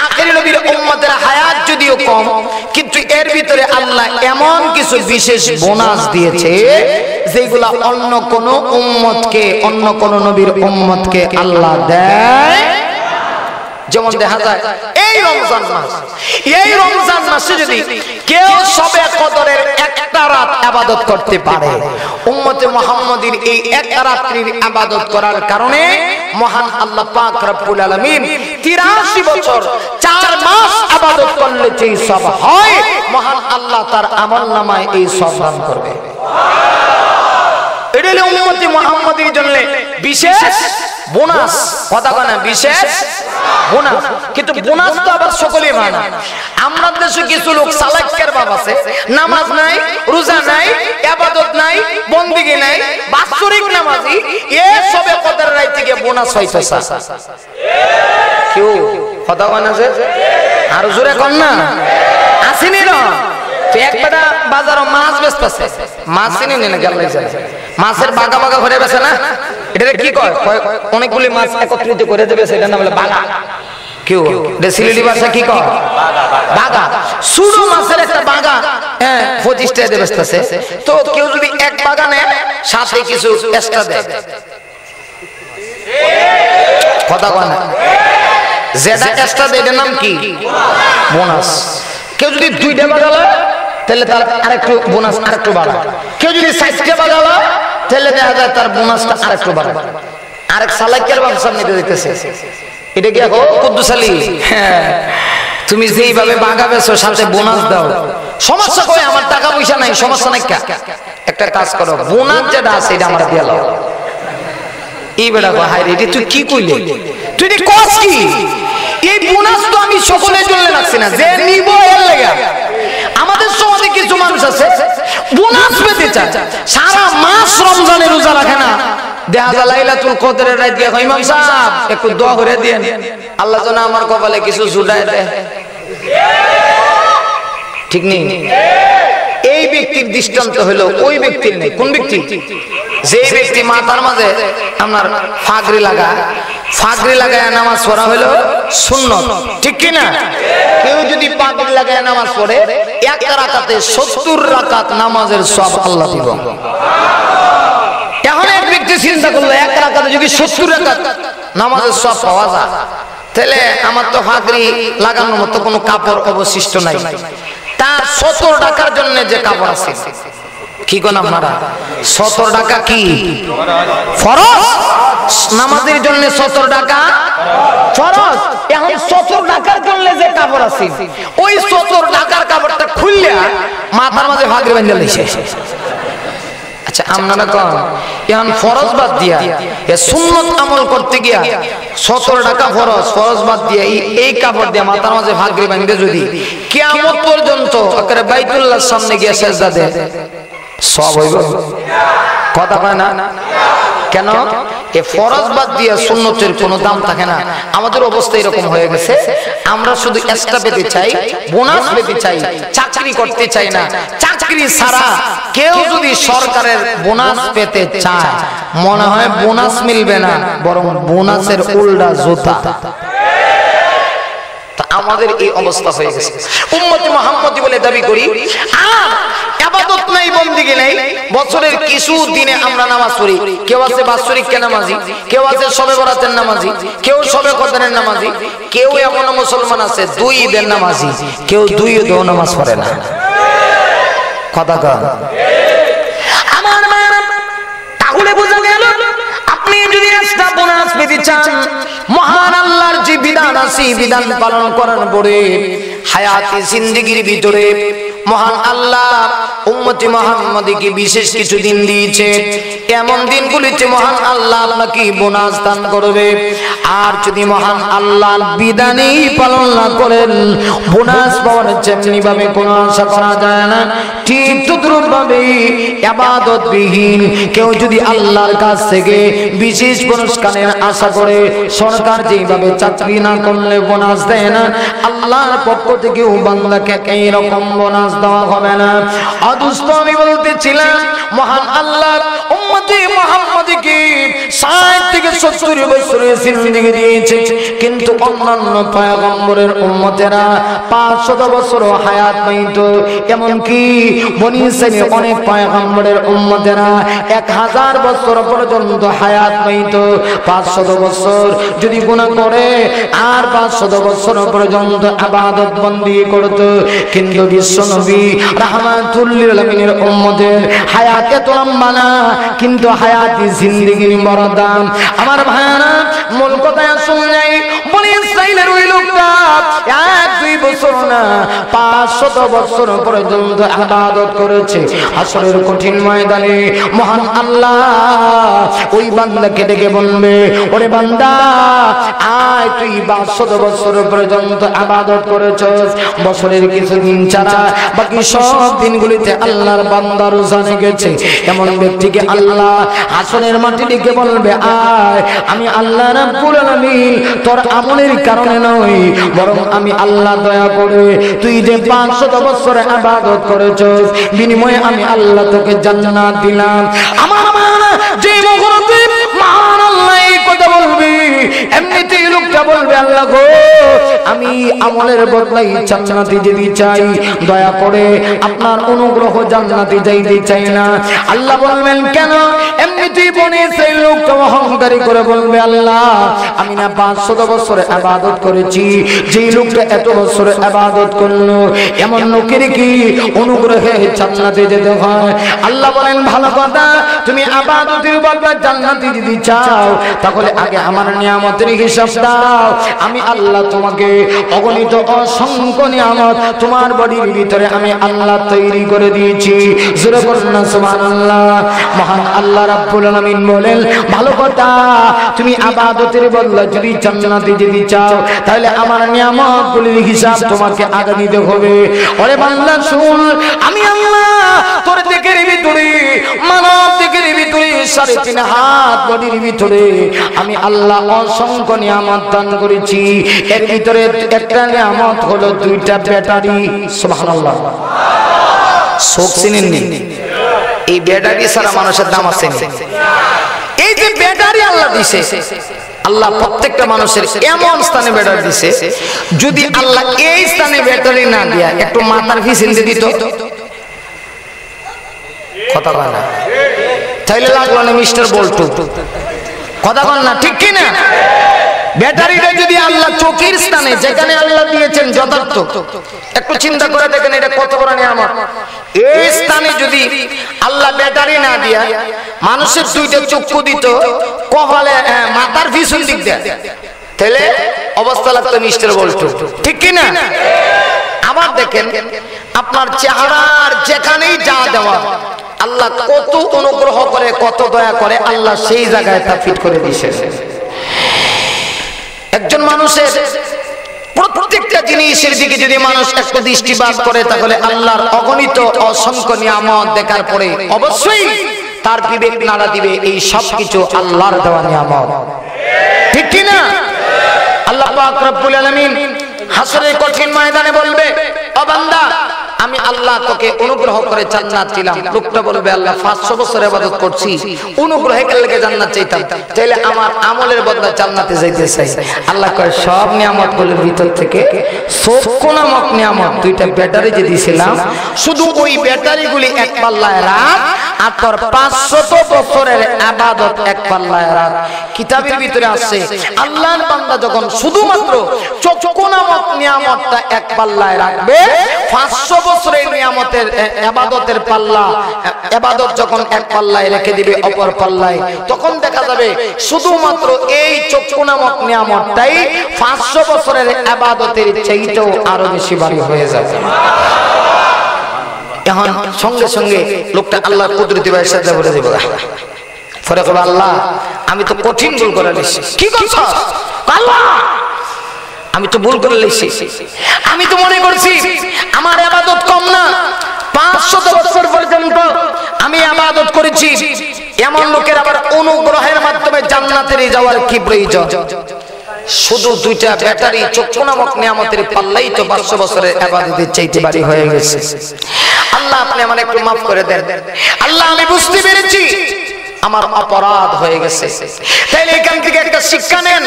আখেরি নবীর উম্মতের হায়াত যদিও কম, কিন্তু এর ভিতরে আল্লাহ এমন কিছু বিশেষ বোনাস দিয়েছে যেগুলা অন্য কোন উম্মতকে, অন্য কোন নবীর উম্মতকে আল্লাহ দেয়। যেমন দেখা যায় এই রমজান মাস, এই রমজান মাসে যদি কেউ সবে কদরের একটা রাত ইবাদত করতে পারে, উম্মতে মুহাম্মাদীর এই এক রাত্রির ইবাদত করার কারণে মহান আল্লাহ পাক রব্বুল আলামিন 83 বছর 4 মাস ইবাদত করলে যেই সব হয়, মহান আল্লাহ তার আমলনামায় এই সব দান করবে। এটা হলো উম্মতে মুহাম্মাদীর জন্য বিশেষ বোনাস। কথা বলে না, বিশেষ বোনাস। কিন্তু বোনাস তো আবার সকলেই পায় না। আমরা দেশে কিছু লোক সালাক্কের বাপ আছে, নামাজ নাই, রোজা নাই, ইবাদত নাই, বন্দেগী নাই, বাৎসরিক নামাজি, এই সবে কদর রাত থেকে বোনাস পাইতেছে। কেউ কথা বলে না, আর জোরে কোন না আসেনি না। একবারে বাজারে মাছ বেচতেছে, মাছ চিনি না গেল মাছের বাগা বাগা ঘরে বেছে না, এটা কি কয়? অনেকগুলি মাছ একত্রিত করে দেবে, সেটা নাম হলো বাগা। কেউ সিলেটি ভাষা কি কয়? বাগা। ছোট মাছের একটা বাগা 25 টাকা দিয়ে বেচতেছে। তো কেউ যদি এক বাগা নেয়, সাথে কিছু এক্সট্রা দেয়। কথা কয় না, যেটা এক্সট্রা দেয় এটার নাম কি? বোনাস। কেউ যদি 2টা বাগা লয়, তাহলে তার আরেকটু বোনাস আরেকটু বাড়ায়। কেউ যদি 60টা বাগা লয়, তাহলে দেখা যায় তার বোনাসটা আরেকটু বাড়ায়। আরেক সালাকের ব্যবসা নিতে দিতেছে। এটা কি এখন কুদ্দুস আলী? হ্যাঁ, তুমি যেইভাবে বাগা বেছো সাথে বোনাস দাও। সমস্যা কই? আমার টাকা পয়সা নাই, সমস্যা নাই। একটা কাজ করো, বোনাস যেটা আছে এটা আমার দিয়ে লাও। এই বেটা কয়, হায় রে, এটা তুই কি কইলে? তুই এটা কস কি? এই বোনাস তো আমি সকলের জন্য রাখছি না, যে নিব এর লাগা। আমাদের সমাজে কিছু মানুষ আছে বোনাস পেতে চায়, সারা মাস রমজানে রোজা রাখে না। দেখা যায় লাইলাতুল কদরের রাত গিয়ে কয়, ইমাম সাহেব একটু দোয়া করে দেন, আল্লাহ যেন আমার কপালে কিছু জুটায় দেয়। ঠিক নেই? এই ব্যক্তির দৃষ্টান্ত হলো ওই ব্যক্তির নেই। কোন ব্যক্তি? যে ব্যক্তি মাথার মাঝে আপনার ফাগরি লাগায় নামাজ পড়া হলো সুন্নত, ঠিক কি না? কেউ যদি পাগড়ি লাগায় নামাজ পড়ে, এক রাকাতে 70 রাকাত নামাজের সব আল্লাহ দিব। এখন এক ব্যক্তি চিন্তা করলো, এক রাকাতে যদি 70 রাকাত নামাজের সব পাওয়া যায়, তাহলে আমার তো ফাগরি লাগানোর মতো কোনো কাপড় অবশিষ্ট নাই। তার 70 টাকার জন্য যে কাপড় আছে, কি কোন আপনারা 70 টাকা কি ফরজ? নামাজের জন্য 70 টাকা ফরজ। এখন 70 টাকার জন্য যে কাপড় আছে, ওই 70 টাকার কাপড়টা খুললে মাথার মাঝে ফাগরি বাঁধা দিছে। আচ্ছা, আপনারা কোন এখন ফরজ বাদ দিয়া সুন্নত আমল করতে গিয়া 70 টাকা ফরজ বাদ দিয়া এই কাপড় দিয়ে মাথার মাঝে ফাগরি বাঁধে যদি কিয়ামত পর্যন্ত একেবারে বাইতুল্লাহর সামনে গিয়ে সিজদা দেয়, সব হইব? কথা কয় না কেন? এ ফরজ বাদ দিয়ে সুন্নতের কোনো দাম থাকে না। আমাদের অবস্থা এরকম হয়ে গেছে, আমরা শুধু এক্সট্রা পেতে চাই, বোনাস পেতে চাই, চাকরি করতে চাই না। চাকরি ছাড়া কেউ যদি সরকারের বোনাস পেতে চায়, মনে হয় বোনাস মিলবে না, বরং বোনাসের উল্টা জুতা। আমাদের এই অবস্থা হয়ে গেছে। উম্মতে মুহাম্মাদি বলে দাবি করি, আর ইবাদত নাই, বন্দেগী নাই। বছরের কিছু দিনে আমরা নামাজ পড়ি। কেউ আছে বাৎসরিক নামাজি, কেউ আছে শবে বরাতের নামাজি, কেউ শবে কদরের নামাজি, কেউ এমন মুসলমান আছে 2 ঈদের নামাজি, কেউ 2 ঈদেও নামাজ পড়ে না। কথা কন আমার মায়েরা, তাহলে বোঝা গেল আপনি যদি একটা বোনাস পেতে চান, মহান আল্লাহর যে বিধান আছে বিধান পালন করার পরে হায়াতে জিন্দেগির ভিতরে মহান আল্লাহ উম্মতে মুহাম্মাদীকে বিশেষ কিছু দিন দিয়েছে। এমন দিনগুলিতে মহান আল্লাহ আপনাকে বোনাস দান করবে। আর যদি মহান আল্লাহর বিধানই পালন না করেন, বোনাস পাওয়ার যেমনি ভাবে কোনো আশা করা যায় না, ঠিক তদ্রূপভাবে ইবাদতবিহীন কেউ যদি আল্লাহর কাছ থেকে বিশেষ পুরস্কারের আশা করে, সরকার যেভাবে চাকরি না করলে বোনাস দেয় না, আল্লাহর পক্ষ থেকেও বান্দাকে এই রকম বোনাস দেওয়া হবে না। অদুস্ত আমি বলতেছিলাম, মহান আল্লাহ উম্মতে মুহাম্মাদকে 60 থেকে 70 বছরের জিন্দেগি দিয়েছে, কিন্তু অন্যান্য পয়গম্বরের উম্মতেরা 500 বছর হায়াত পাইতো। এমনকি বনি ইসরাইলের অনেক পয়গম্বরের উম্মতেরা 1000 বছর পর্যন্ত হায়াত পাইতো। 500 বছর যদি গুনাহ করে আর 500 বছর পর্যন্ত ইবাদত বন্দি করত। কিন্তু বিশ্বনবী রাহমাতুল লিল আলামিনের উম্মতের হায়াত এত লম্বা না, কিন্তু হায়াতি জিন্দেগির বড় দাম। আমার ভাইরা, মূল কথা শুনলেই বনি ইসরাইলের ওই লোকটা 1-2 বছর না 500 বছর পর্যন্ত ইবাদত করেছে। হাসরের কঠিন ময়দানে মহান আল্লাহ ওই বান্দাকে ডেকে বলবে, ওরে বান্দা, আয় তুই 500 বছর পর্যন্ত ইবাদত করেছিস, বছরের কিছুদিন ছাড়া বাকি সব দিনগুলিতে আল্লাহর বান্দা রোজা রেখেছে। এমন ব্যক্তিকে আল্লাহ হাসরের মাটি ডেকে বলবে, আয়, আমি আল্লাহ রাব্বুল আলামিন তোর আমলের কারণে নয়, বরং আমি আল্লাহ দয়া করে তুই যে 500 বছর ইবাদত করেছিস, বিনিময়ে আমি আল্লাহ তোকে জান্নাত দিলাম। আমার যে মুহূর্তে মহান আল্লাহ এই কথা বলবি, এমনিতেই লোকটা বলবে, আল্লাহ গো, আমি আমলের বদলাই জান্নাতে যেতে চাই, দয়া করে আপনার অনুগ্রহ জান্নাতে যাইতে চাই না। আল্লাহ বলবেন, কেন? এমনিতেই বনে সেই লোকটা অহংকারী করে বলবে, আল্লাহ, আমি না 500 বছর ইবাদত করেছি, যেই লোকটা এত বছর ইবাদত করলো, এমন লোকের কি অনুগ্রহে জান্নাতে যেতে হয়? আল্লাহ বলেন, ভালো কথা, তুমি ইবাদতের বদলে জান্নাতে যদি চাও, তাহলে আগে আমার নিয়ামতের হিসাব দাও। আমি আল্লাহ তোমাকে অগণিত অসংখ্য নিয়ামত তোমার বডির ভিতরে আমি আল্লাহ তৈরি করে দিয়েছি। জোরে বলুন না সুবহানাল্লাহ। মহান আল্লাহ রাব্বুল আলামিন বলেন, ভালো কথা, তুমি ইবাদতের বদলে যদি জান্নাতে যেতে চাও, তাহলে আমার নিয়ামতগুলির হিসাব তোমাকে আগে দিতে হবে। ওরে বান্দা শুন, আমি আল্লাহ তোর দিকের ভিতরে, মানব দিকের ভিতরে 3.5 হাত বডির ভিতরে আমি আল্লাহ অসংখ্য নিয়ামত দান করেছি। এর ভিতরে একটা নিয়ামত হলো 2টা ব্যাটারি। সুবহানাল্লাহ। শোক চিনেননি? এই ব্যাটারি ছাড়া মানুষের দাম আছে না। এই যে ব্যাটারি আল্লাহ দিছে, আল্লাহ প্রত্যেকটা মানুষের এমন স্থানে ব্যাটারি দিছে, যদি আল্লাহ এই স্থানে ব্যাটারি না দিয়া একটু মাথার ফিসিলতে দিত, কথা বল না, তাইলে লাগলো না মিস্টার বল্টু। কথা বল না, ঠিক কি না? ব্যাটারিটা যদি আল্লাহ চোখের স্থানে যেখানে আল্লাহ দিয়েছেন যথার্থ, একটু চিন্তা করে দেখেন এটা কত বড় নিয়ামত। এই স্থানে যদি আল্লাহ ব্যাটারি না দিয়া মানুষের 2টা চক্ষু দিত, কপালে মাথার পিছন দিক দেয়, তাহলে অবস্থা লাগতো মিস্টার বল্টু, ঠিক কি না? আবার দেখেন আপনার চেহারার যেখানেই যা দেওয়া, আল্লাহ কত অনুগ্রহ করে, কত দয়া করে, আল্লাহ সেই জায়গায় তা ফিট করে দিয়েছে। একজন মানুষের প্রত্যেকটা জিনিসের দিকে যদি মানুষ একটু দৃষ্টিপাত করে, তাহলে আল্লাহর অগণিত অসংখ্য নিয়ামত দেখার পরে অবশ্যই তার বিবেক নাড়া দিবে, এই সব কিছু আল্লাহর দেওয়া নিয়ামত, ঠিক কি না? আল্লাহ পাক রব্বুল আলামিন হাসরের কঠিন ময়দানে বলবে, ও বান্দা, আমি আল্লাহ তোকে অনুগ্রহ করে জান্নাত দিলাম। লোকটা বলবে, আল্লাহ 500 বছর ইবাদত করছি, অনুগ্রহে কেলেকে জান্নাত চাইতাম, তাইলে আমার আমলের বদলে জান্নাতে যাইতে চাই। আল্লাহ কয়, সব নিয়ামতগুলোর ভিতর থেকে সবকো নামক নিয়ামত 2টা ব্যাটারি যে দিয়েছিলাম, শুধু ওই ব্যাটারিগুলি এক পাল্লায় রাখ, আর তোর 500 বছরের ইবাদত এক পাল্লায় রাখ। কিতাবের ভিতরে আছে, আল্লাহর বান্দা যখন শুধুমাত্র চক্ষু নামক নিয়ামতটা এক পাল্লায় রাখবে, 500 বছরের নিয়ামতের ইবাদতের পাল্লা, ইবাদত যখন এক পাল্লায় রেখে দিবে অপর পাল্লায়, তখন দেখা যাবে শুধুমাত্র এই চক্ষু নামক নিয়ামতটাই 500 বছরের ইবাদতের চাইতেও আরো বেশি ভারী হয়ে যাবে। এখন সঙ্গে সঙ্গে লোকটা আল্লাহর কুদরতি ভাইয়ের সাথে বলে দেবে, পরে কবে, আল্লাহ, আমি তো কঠিন ভুল করে নিয়েছি। কি করছ? আল্লাহ, আমি তো ভুল করে নিয়েছি, আমি তো মনে করছি আমার ইবাদত কম না, 500 করেছি এমন লোকের আবার অনুগ্রহের মাধ্যমে জান্নাতে যাওয়ার কি প্রয়োজন? শুধু দুইটা ব্যাটারি চক্ষু নামক নিয়ামতের পাল্লাই তো 500 বছরের ইবাদতের চাইতে বাড়ি হয়ে গেছে। আল্লাহ আপনি আমাকে একটু মাফ করে দেন। আল্লাহ আমি বুঝতে পেরেছি আমার অপরাধ হয়ে গেছে। তাইলে এখান থেকে একটা শিক্ষা নেন,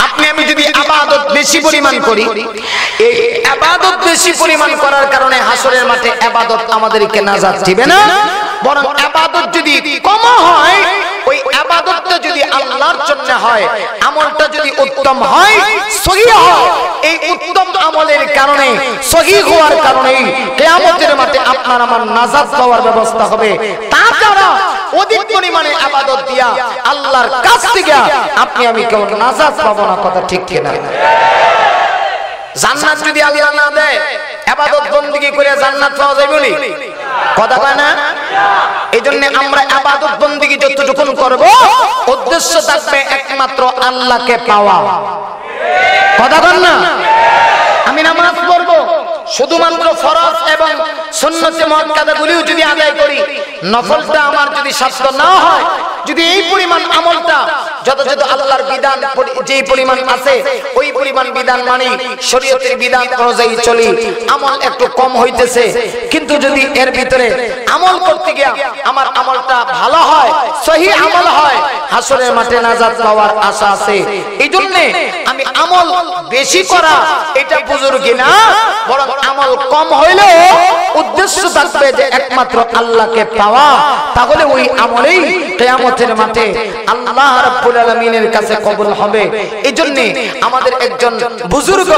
আপনি আমি যদি ইবাদত বেশি পরিমাণ করি, এই ইবাদত বেশি পরিমাণ করার কারণে হাসরের মাঠে ইবাদত আমাদেরকে নাজাত দিবে না, বরং ইবাদত যদি কম হয়, ওই ইবাদতটা যদি আল্লাহর জন্য হয়, আমলটা যদি উত্তম হয়, সহিহ হয়, এই উত্তম আমলের কারণে সহিহ হওয়ার কারণে কিয়ামতের মাঠে আপনার আমার নাজাত পাওয়ার ব্যবস্থা হবে। তাছাড়া অধিক পরিমাণে ইবাদত দিয়া আল্লাহর কাছ থেকে আপনি আমি কেউ নাজাত পাবো না। কথা ঠিক কিনা? জান্নাত যদি আল্লাহ না দেয়, ইবাদত বندگی করে জান্নাত পাওয়া যাবে না? কথা কয় না? এইজন্য আমরা ইবাদত বندگی যতটুকুন করব, উদ্দেশ্য থাকবে একমাত্র আল্লাহকে পাওয়া। কথা কন না? আমি নামাজ পড়ব, শুধুমাত্র ফরজ এবং সুন্নতে মুআক্কাদাগুলিও যদি আদায় করি, নফলটা আমার যদি সাধ্য না হয়, যদি এই পরিমাণ আমলটা যত আল্লাহর বিধান যেই পরিমাণ আছে ওই পরিমাণ বিধান মানি, শরীয়তের বিধান অনুযায়ী চলি, আমল একটু কম হইতেছে, কিন্তু যদি এর ভিতরে আমল করতে গিয়া আমার আমলটা ভালো হয়, সহিহ আমল হয়, হাসরের মাঠে নাজাত পাওয়ার আশা আছে। এইজন্য আমি আমল বেশি করা এটা বুজুর্গি না, বরং আমল কম হইলেও উদ্দেশ্য থাকবে যে একমাত্র আল্লাহকে পাওয়া, তাহলে ওই আমলেই কিয়ামতের মাঠে আল্লাহ রাব্বুল আলামিনের কাছে কবুল হবে। এইজন্য আমাদের একজন বুজুর্গ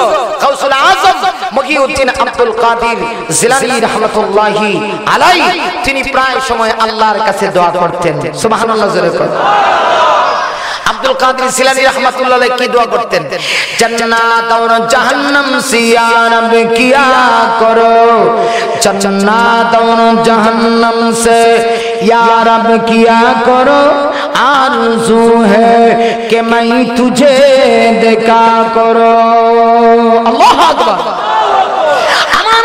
গাউসুল আজম মহিউদ্দিন আব্দুল কাদের জিলানী রাহমাতুল্লাহি আলাইহি, তিনি প্রায় সময় আল্লাহর কাছে দোয়া করতেন। সুবহানাল্লাহ জোরে বলুন। আব্দুল কাদের জিলানী রাহমাতুল্লাহ আলাইহি কি দোয়া করতেন? জান্নাত और जहन्नम से या रब किया करो, जन्नत और जहन्नम से या रब किया करो, आरज़ू है कि मैं तुझे देखा करो। अल्लाहु আকবার। আমার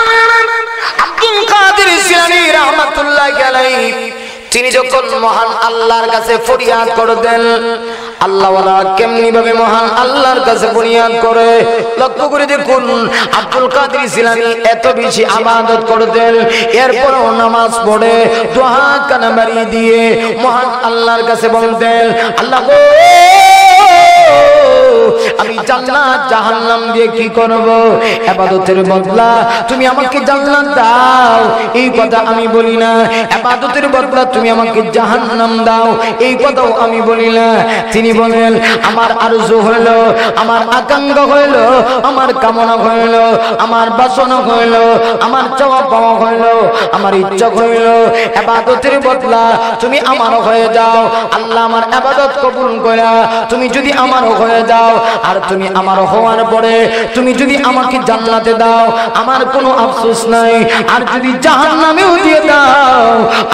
আব্দুল কাদের জিলানী রাহমাতুল্লাহ আলাইহি তিনি যখন মহান আল্লাহর কাছে ফরিয়াদ করতেন, আল্লাহ ওয়ালা কেমনি ভাবে মহান আল্লাহর কাছে ফরিয়াদ করে, লক্ষ্য করে দেখুন আব্দুল কাদের জিলানী এত বেশি ইবাদত করতেন, এরপরও নামাজ পড়ে দোয়া কানা বাড়ি দিয়ে মহান আল্লাহর কাছে বলতেন, আল্লাহ গো আমি জান্নাত জাহান্নাম দিয়ে কি করব? ইবাদতের বদলা তুমি আমাকে জান্নাত দাও, এই কথা আমি বলি না। ইবাদতের বদলা তুমি আমাকে জাহান্নাম দাও, এই কথাও আমি বলি না। তিনি বলেন আমার আরজু হইল, আমার আকাঙ্ক্ষা হইল, আমার কামনা হইল, আমার বাসনা হইল, আমার চাওয়া পাওয়া হইল, আমার ইচ্ছা হইল, ইবাদতের বদলা তুমি আমার হয়ে যাও। আল্লাহ আমার ইবাদত কবুল করা তুমি যদি আমার হয়ে যাও, আর তুমি আমার হওয়ার পরে তুমি যদি আমাকে জান্নাতে দাও, আমার কোনো আফসোস নাই, আর যদি জাহান্নামেও দিয়ে দাও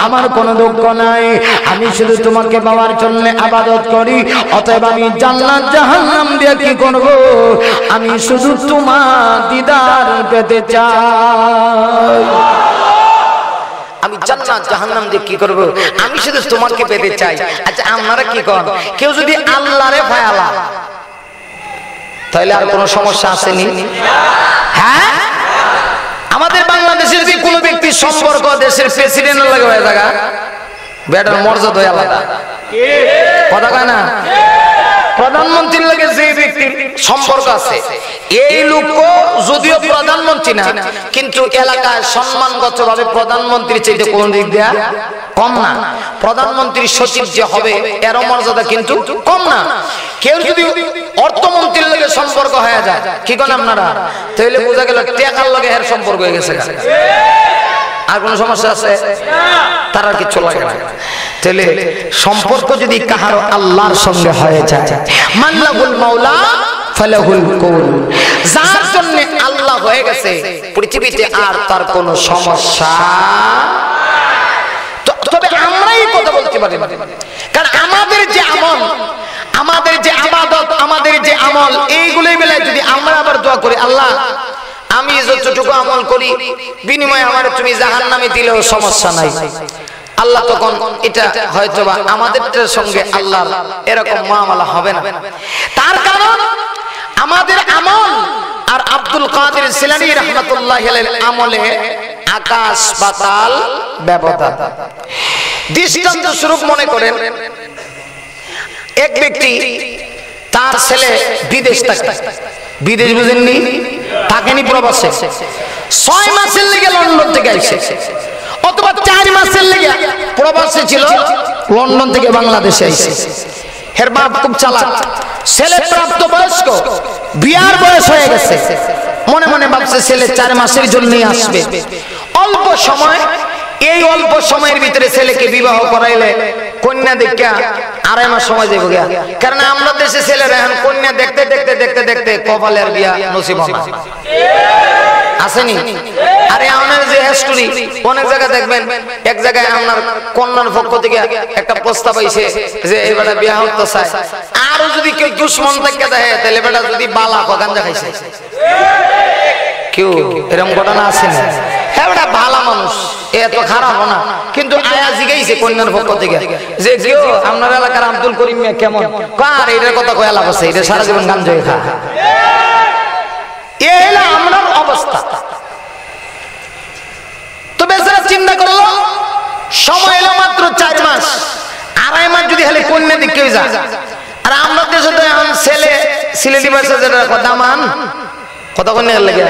আমার কোনো দুঃখ নাই। আমি শুধু তোমাকে পাওয়ার জন্য ইবাদত করি, অতএব আমি জান্নাত জাহান্নাম দিয়ে কি করব? আমি শুধু তোমার দিদার পেতে চাই। আমি জান্নাত জাহান্নাম দিয়ে কি করব? আমি শুধু তোমাকে পেতে চাই। আচ্ছা আপনারা কি করেন? কেউ যদি আল্লাহরে ফায়ালা তাহলে আর কোনো সমস্যা আসেনি? হ্যাঁ, আমাদের বাংলাদেশের যে কোনো ব্যক্তির সম্পর্ক দেশের প্রেসিডেন্টের লাগে হয়ে থাকা বেটার মর্যাদা আলাদা। কথা কয় না? প্রধানমন্ত্রীর লাগে যে ব্যক্তির সম্পর্ক আছে, এই লোক যদিও প্রধানমন্ত্রী না, কিন্তু এলাকায় সম্মানগত ভাবে প্রধানমন্ত্রীর চাইতে কোন দিক দিয়া কম না। প্রধানমন্ত্রীর সচিব যে হবে এর মর্যাদা কিন্তু কম না। কেউ যদি অর্থমন্ত্রীর লাগে সম্পর্ক হয়ে যায়, কি করেন আপনারা? তাহলে বোঝা গেল টাকার লাগে এর সম্পর্ক হয়ে গেছে। আর কোন সমস্যা আছে? তার আর কিছু লাগে না। তাহলে সম্পর্ক যদি কাহারো আল্লাহর সঙ্গে হয়ে যায়, মাল্লাহুল মাওলা ফালাহুল কুল, যার জন্য আল্লাহ হয়ে গেছে পৃথিবীতে আর তার কোনো সমস্যা। তবে আমরাই কথা বলতে পারি, কারণ আমাদের যে আমল, আমাদের যে ইবাদত, আমাদের যে আমল, এইগুলোই বেলায় যদি আমরা আবার দোয়া করি, আল্লাহ আমি যতটুকু আমল করি বিনিময়ে আমার তুমি জাহান্নামে দিলেও সমস্যা নাই, আল্লাহ তখন এটা হয়তোবা আমাদের সঙ্গে আল্লাহর এরকম মুআমালা হবে না। তার কারণ আমাদের আমল আর আব্দুল কাদের জিলানী রাহমাতুল্লাহি আলাইহির আমলে আকাশ পাতাল ব্যবধান। দৃষ্টান্ত স্বরূপ মনে করেন এক ব্যক্তি তার ছেলে বিদেশ থাকে, বিদেশ বুঝেননি, থাকেনি প্রবাসে, 6 মাসের লেগে লন্ডন থেকে আইছে, অথবা 4 মাসের লেগে প্রবাসে ছিল, লন্ডন থেকে বাংলাদেশে আইছে। এর বাপ খুব চালাক, ছেলে প্রাপ্ত বয়স্ক, বিয়ার বয়স হয়ে গেছে, মনে মনে ভাবছে ছেলে 4 মাসের জন্যই আসবে। অল্প সময়, এই অল্প সময়ের ভিতরে ছেলেকে বিবাহ করাইলে কন্যা দেখা 2.5 মাস সময় যাবে গিয়া। কারণ আমরা দেশে ছেলেরা এখন কন্যা দেখতে দেখতে দেখতে দেখতে কপালের বিয়া নসিব হয় না, আসেনি? আরে আমাদের যে হিস্টরি অনেক জায়গা দেখবেন, এক জায়গায় আপনার কন্যার পক্ষ থেকে একটা প্রস্তাব আইছে যে এই বেটা বিয়া হতে চায়, আর যদি কেউ দুশ্মন থেকে দেখে তাহলে বেটা যদি বালা গাঞ্জা খাইছে, কেউ এরকম ঘটনা আছে না? হ্যাঁ বেটা ভালো মানুষ, এত খারাপ না, কিন্তু আয়া জিগাইছে কন্যার পক্ষ থেকে যে কেউ আপনার এলাকার আব্দুল করিম মিয়া কেমন, কার এটার কথা কয়া লাভ আছে, এটা সারা জীবন গাঞ্জা খা। এ হলো আমরা অবস্থা। তো বেচারা চিন্তা করলো সময় এলো মাত্র 4 মাস, 2.5 মাস যদি হলে কন্যা দিকে যায়। আর আমরা দেশে তো এখন ছেলে সিলেটি ভাষা যেটা দামান, কত কন্যা লাগে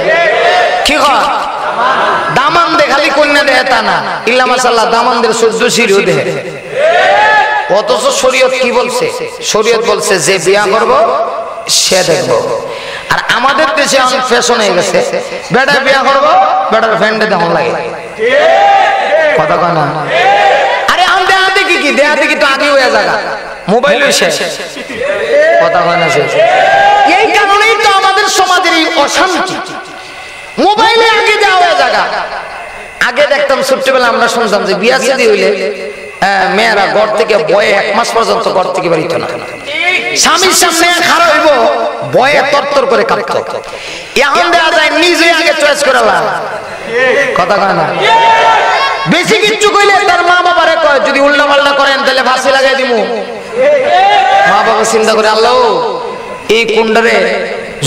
কি হয়, দামান দে, খালি কন্যা দেয় তা না, ইল্লা মাশাআল্লাহ দামানদের 14 সিরিও দেয়। অথচ শরীয়ত কি বলছে? শরীয়ত বলছে যে বিয়া করব সে দেখবো। আর আমাদের দেশে অনেক ফ্যাশন হয়ে গেছে, বেটা বিয়া করবো বেটার ফ্রেন্ডে তেমন লাগে, কথা কয় না? আরে আমি দেয়া দেখি কি, দেয়া দেখি তো আগে হয়ে যাগা, মোবাইল শেষ, কথা কয় না? শেষ। এই কারণেই তো আমাদের সমাজের এই অশান্তি, মোবাইলে আগে দেওয়া হয়ে যাগা। আগে দেখতাম ছোট্টবেলা আমরা শুনতাম যে বিয়া শাদী হইলে মেয়েরা ঘর থেকে বয়ে 1 মাস পর্যন্ত ঘর থেকে বের হইতো না, স্বামীর সামনে খারাপ হইব বয়ে তরতর করে কাঁদতো। এখন দেওয়া যায় নিজে আগে চয়েস করে, কথা কয় না? বেশি কিচ্ছু কইলে তার মা বাবারে কয় যদি উল্টা পাল্টা করেন তাহলে ফাঁসি লাগাই দিমু। মা বাবা চিন্তা করে আল্লাহ এই কুন্ডারে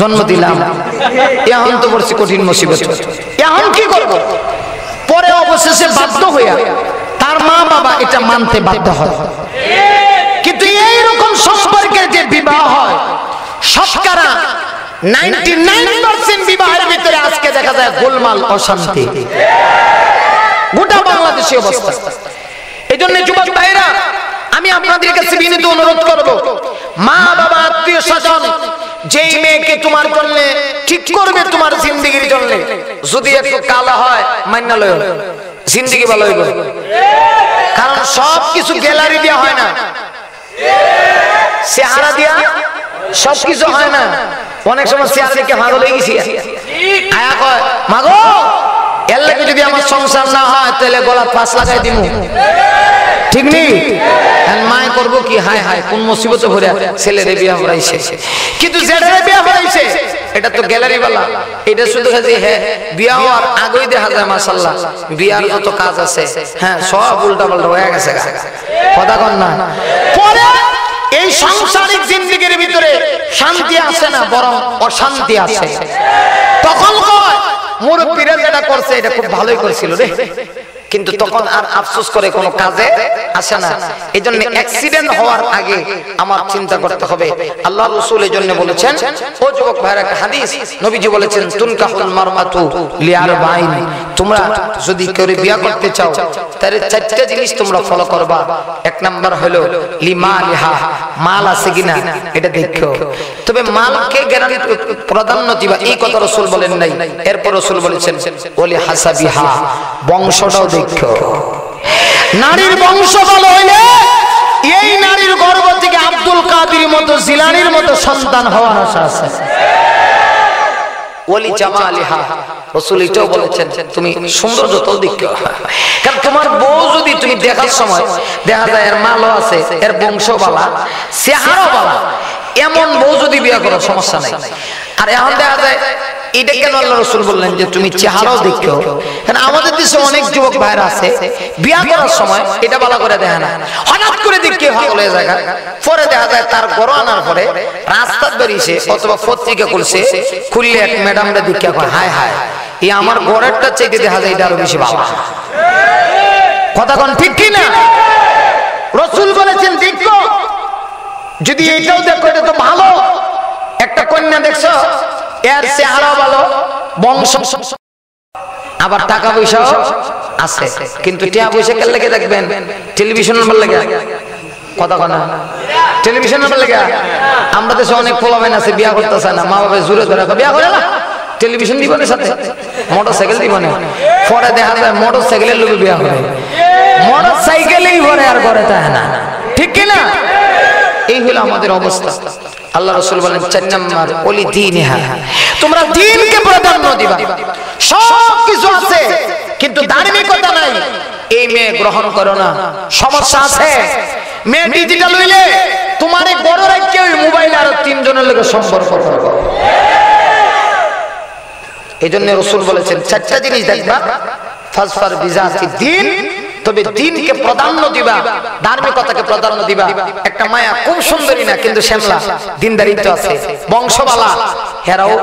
জন্ম দিলাম, এখন তো পড়ছি কঠিন মুসিবত, এখন কি করব? পরে অবশেষে বাধ্য হইয়া তার মা বাবা এটা মানতে বাধ্য হয়। কিন্তু এইরকম সম্পর্কে যে বিবাহ হয়, শতকরা 99% বিবাহের ভিতরে আজকে দেখা যায় গোলমাল, অশান্তি, গোটা বাংলাদেশী অবস্থা। এই জন্য যুবক ভাইরা, আমি আপনাদের কাছে বিনীত অনুরোধ করব, মা বাবা আত্মীয় স্বজন যেই মেয়েকে তোমার জন্য ঠিক করবে তোমার জিন্দেগির জন্য, যদি একটু কালা হয় মাইনা লয়, জিন্দেগি ভালো হইব। কারণ সবকিছু গ্যালারি দিয়া হয় না, চেহারা দিয়া সবকিছু হয় না। অনেক সময় চেহারা দেখে পাগল হয়ে গেছি, আয়া কয় মাগো এর লাগে যদি আমার সংসার না হয় তাহলে গলা 5 লাগাই দিমু, ঠিক নেই? মায় করবো কি, হায় হায় কোন মুসিবতে ভরে ছেলেরে বিয়া করাইছে। কিন্তু যেটারে বিয়া করাইছে এটা তো গ্যালারি वाला, এটা শুধু খালি হ্যাঁ বিয়া হওয়ার আগেই দেখা যায় মাশাআল্লাহ বিয়ার যত কাজ আছে হ্যাঁ সব উল্টা পাল্টা হয়ে গেছে, কথা কন না? পরে এই সাংসারিক জিন্দেগির ভিতরে শান্তি আসে না, বরং অশান্তি আসে। তখন কয় মুরব্বিরা যেটা করছে এটা খুব ভালোই করেছিল রে, কিন্তু তখন আর আফসোস করে কোনো কাজে আসে না। এই জন্য অ্যাক্সিডেন্ট হওয়ার আগে আমার চিন্তা করতে হবে। আল্লাহ রাসূল এই জন্য বলেছেন, ও যুবক ভাইরা, একটা হাদিস নবীজি বলেছেন তুনকাহুল মারমাতু লিআরবাইন, তোমরা যদি কেউ বিয়া করতে চাও তাহলে 4টা জিনিস তোমরা ফলো করবা। 1 নাম্বার হলো লিমালিহা, মাল আছে কিনা এটা দেখো। তবে মালকে গ্যারান্টি প্রাধান্য দিবা এই কথা রাসূল বলেন নাই। এরপর রাসূল বলেছেন ওলি হাসাবিহা, বংশটাও দেখো। নারীর বংশ ভালো হইলে এই নারীর গর্ভ থেকে আব্দুল কাদের মতো জিলানীর মতো সন্তান হওয়ার আশা আছে। ওলি জামালিহা, রাসূল এটাও বলেছেন তুমি সৌন্দর্যটাও দেখো। কারণ তোমার বউ যদি তুমি দেখার সময় দেখা যায় এর মালও আছে, এর বংশ বালা, চেহারাও বালা, এমন বউ যদি বিয়ে করো সমস্যা নাই। আর এখন দেখা যায় এটা কেন আল্লাহ রাসূল বললেন যে তুমি চেহারাও দেখো, কারণ আমাদের দেশে অনেক যুবক ভাইরা আছে বিয়ে করার সময় এটা ভালো করে দেখে না, হঠাৎ করে দেখে পাগল হয়ে যায়, পরে দেখা যায় তার ঘর আনার পরে রাস্তা বেরিয়েছে অথবা পত্রিকা খুলছে, খুললে এক ম্যাডামরা দেখে কয় হায় হায় এই আমার ঘরেরটা চাইতে দেখা যায় এটা আরো বেশি ভালো। কথা কোন ঠিক কি না? রাসূল বলেছেন দেখো, যদি এটাও দেখো এটা তো ভালো, একটা কন্যা দেখছো এর চেহারা ভালো, বংশ আবার টাকা পয়সা আছে, কিন্তু টাকা পয়সা কেন লেগে দেখবেন টেলিভিশনের উপর লেগে। কথা কনা টেলিভিশনের উপর লেগে। আমরা দেশে অনেক পোলাবেন আছে বিয়া করতেছে না, মা বাবা জোরে ধরে বিয়া করে না, টেলিভিশন দিব না, সাথে মোটরসাইকেল দিব না, পরে দেখা যায় মোটরসাইকেলের লোকে বিয়া করে, মোটরসাইকেলেই ভরে আর করে তা না, ঠিক কিনা? এই হলো আমাদের অবস্থা। আল্লাহ রাসূল বলেন ৪ নাম্বার ওলি দীনহা, তোমরা দ্বীনকে প্রাধান্য দিবা। সব কিছু আছে কিন্তু ধার্মিকতা নাই, এই মেয়ে গ্রহণ করো না, সমস্যা আছে। মেয়ে ডিজিটাল হইলে তোমারে বড় রাখতে ওই মোবাইল আর ৩ জনের লগে সম্পর্ক করবে। এইজন্য রাসূল বলেছেন ৪টা জিনিস দেখবা, ফাজফার বিজাতি দ্বীন, তবে দ্বীনকে প্রাধান্য দিবা, ধার্মিকতাকে প্রাধান্য দিবা। একটা মায়া খুব সুন্দরী না কিন্তু শ্যামলা, দিনদারিত্ব আছে, বংশবালা, হেরাও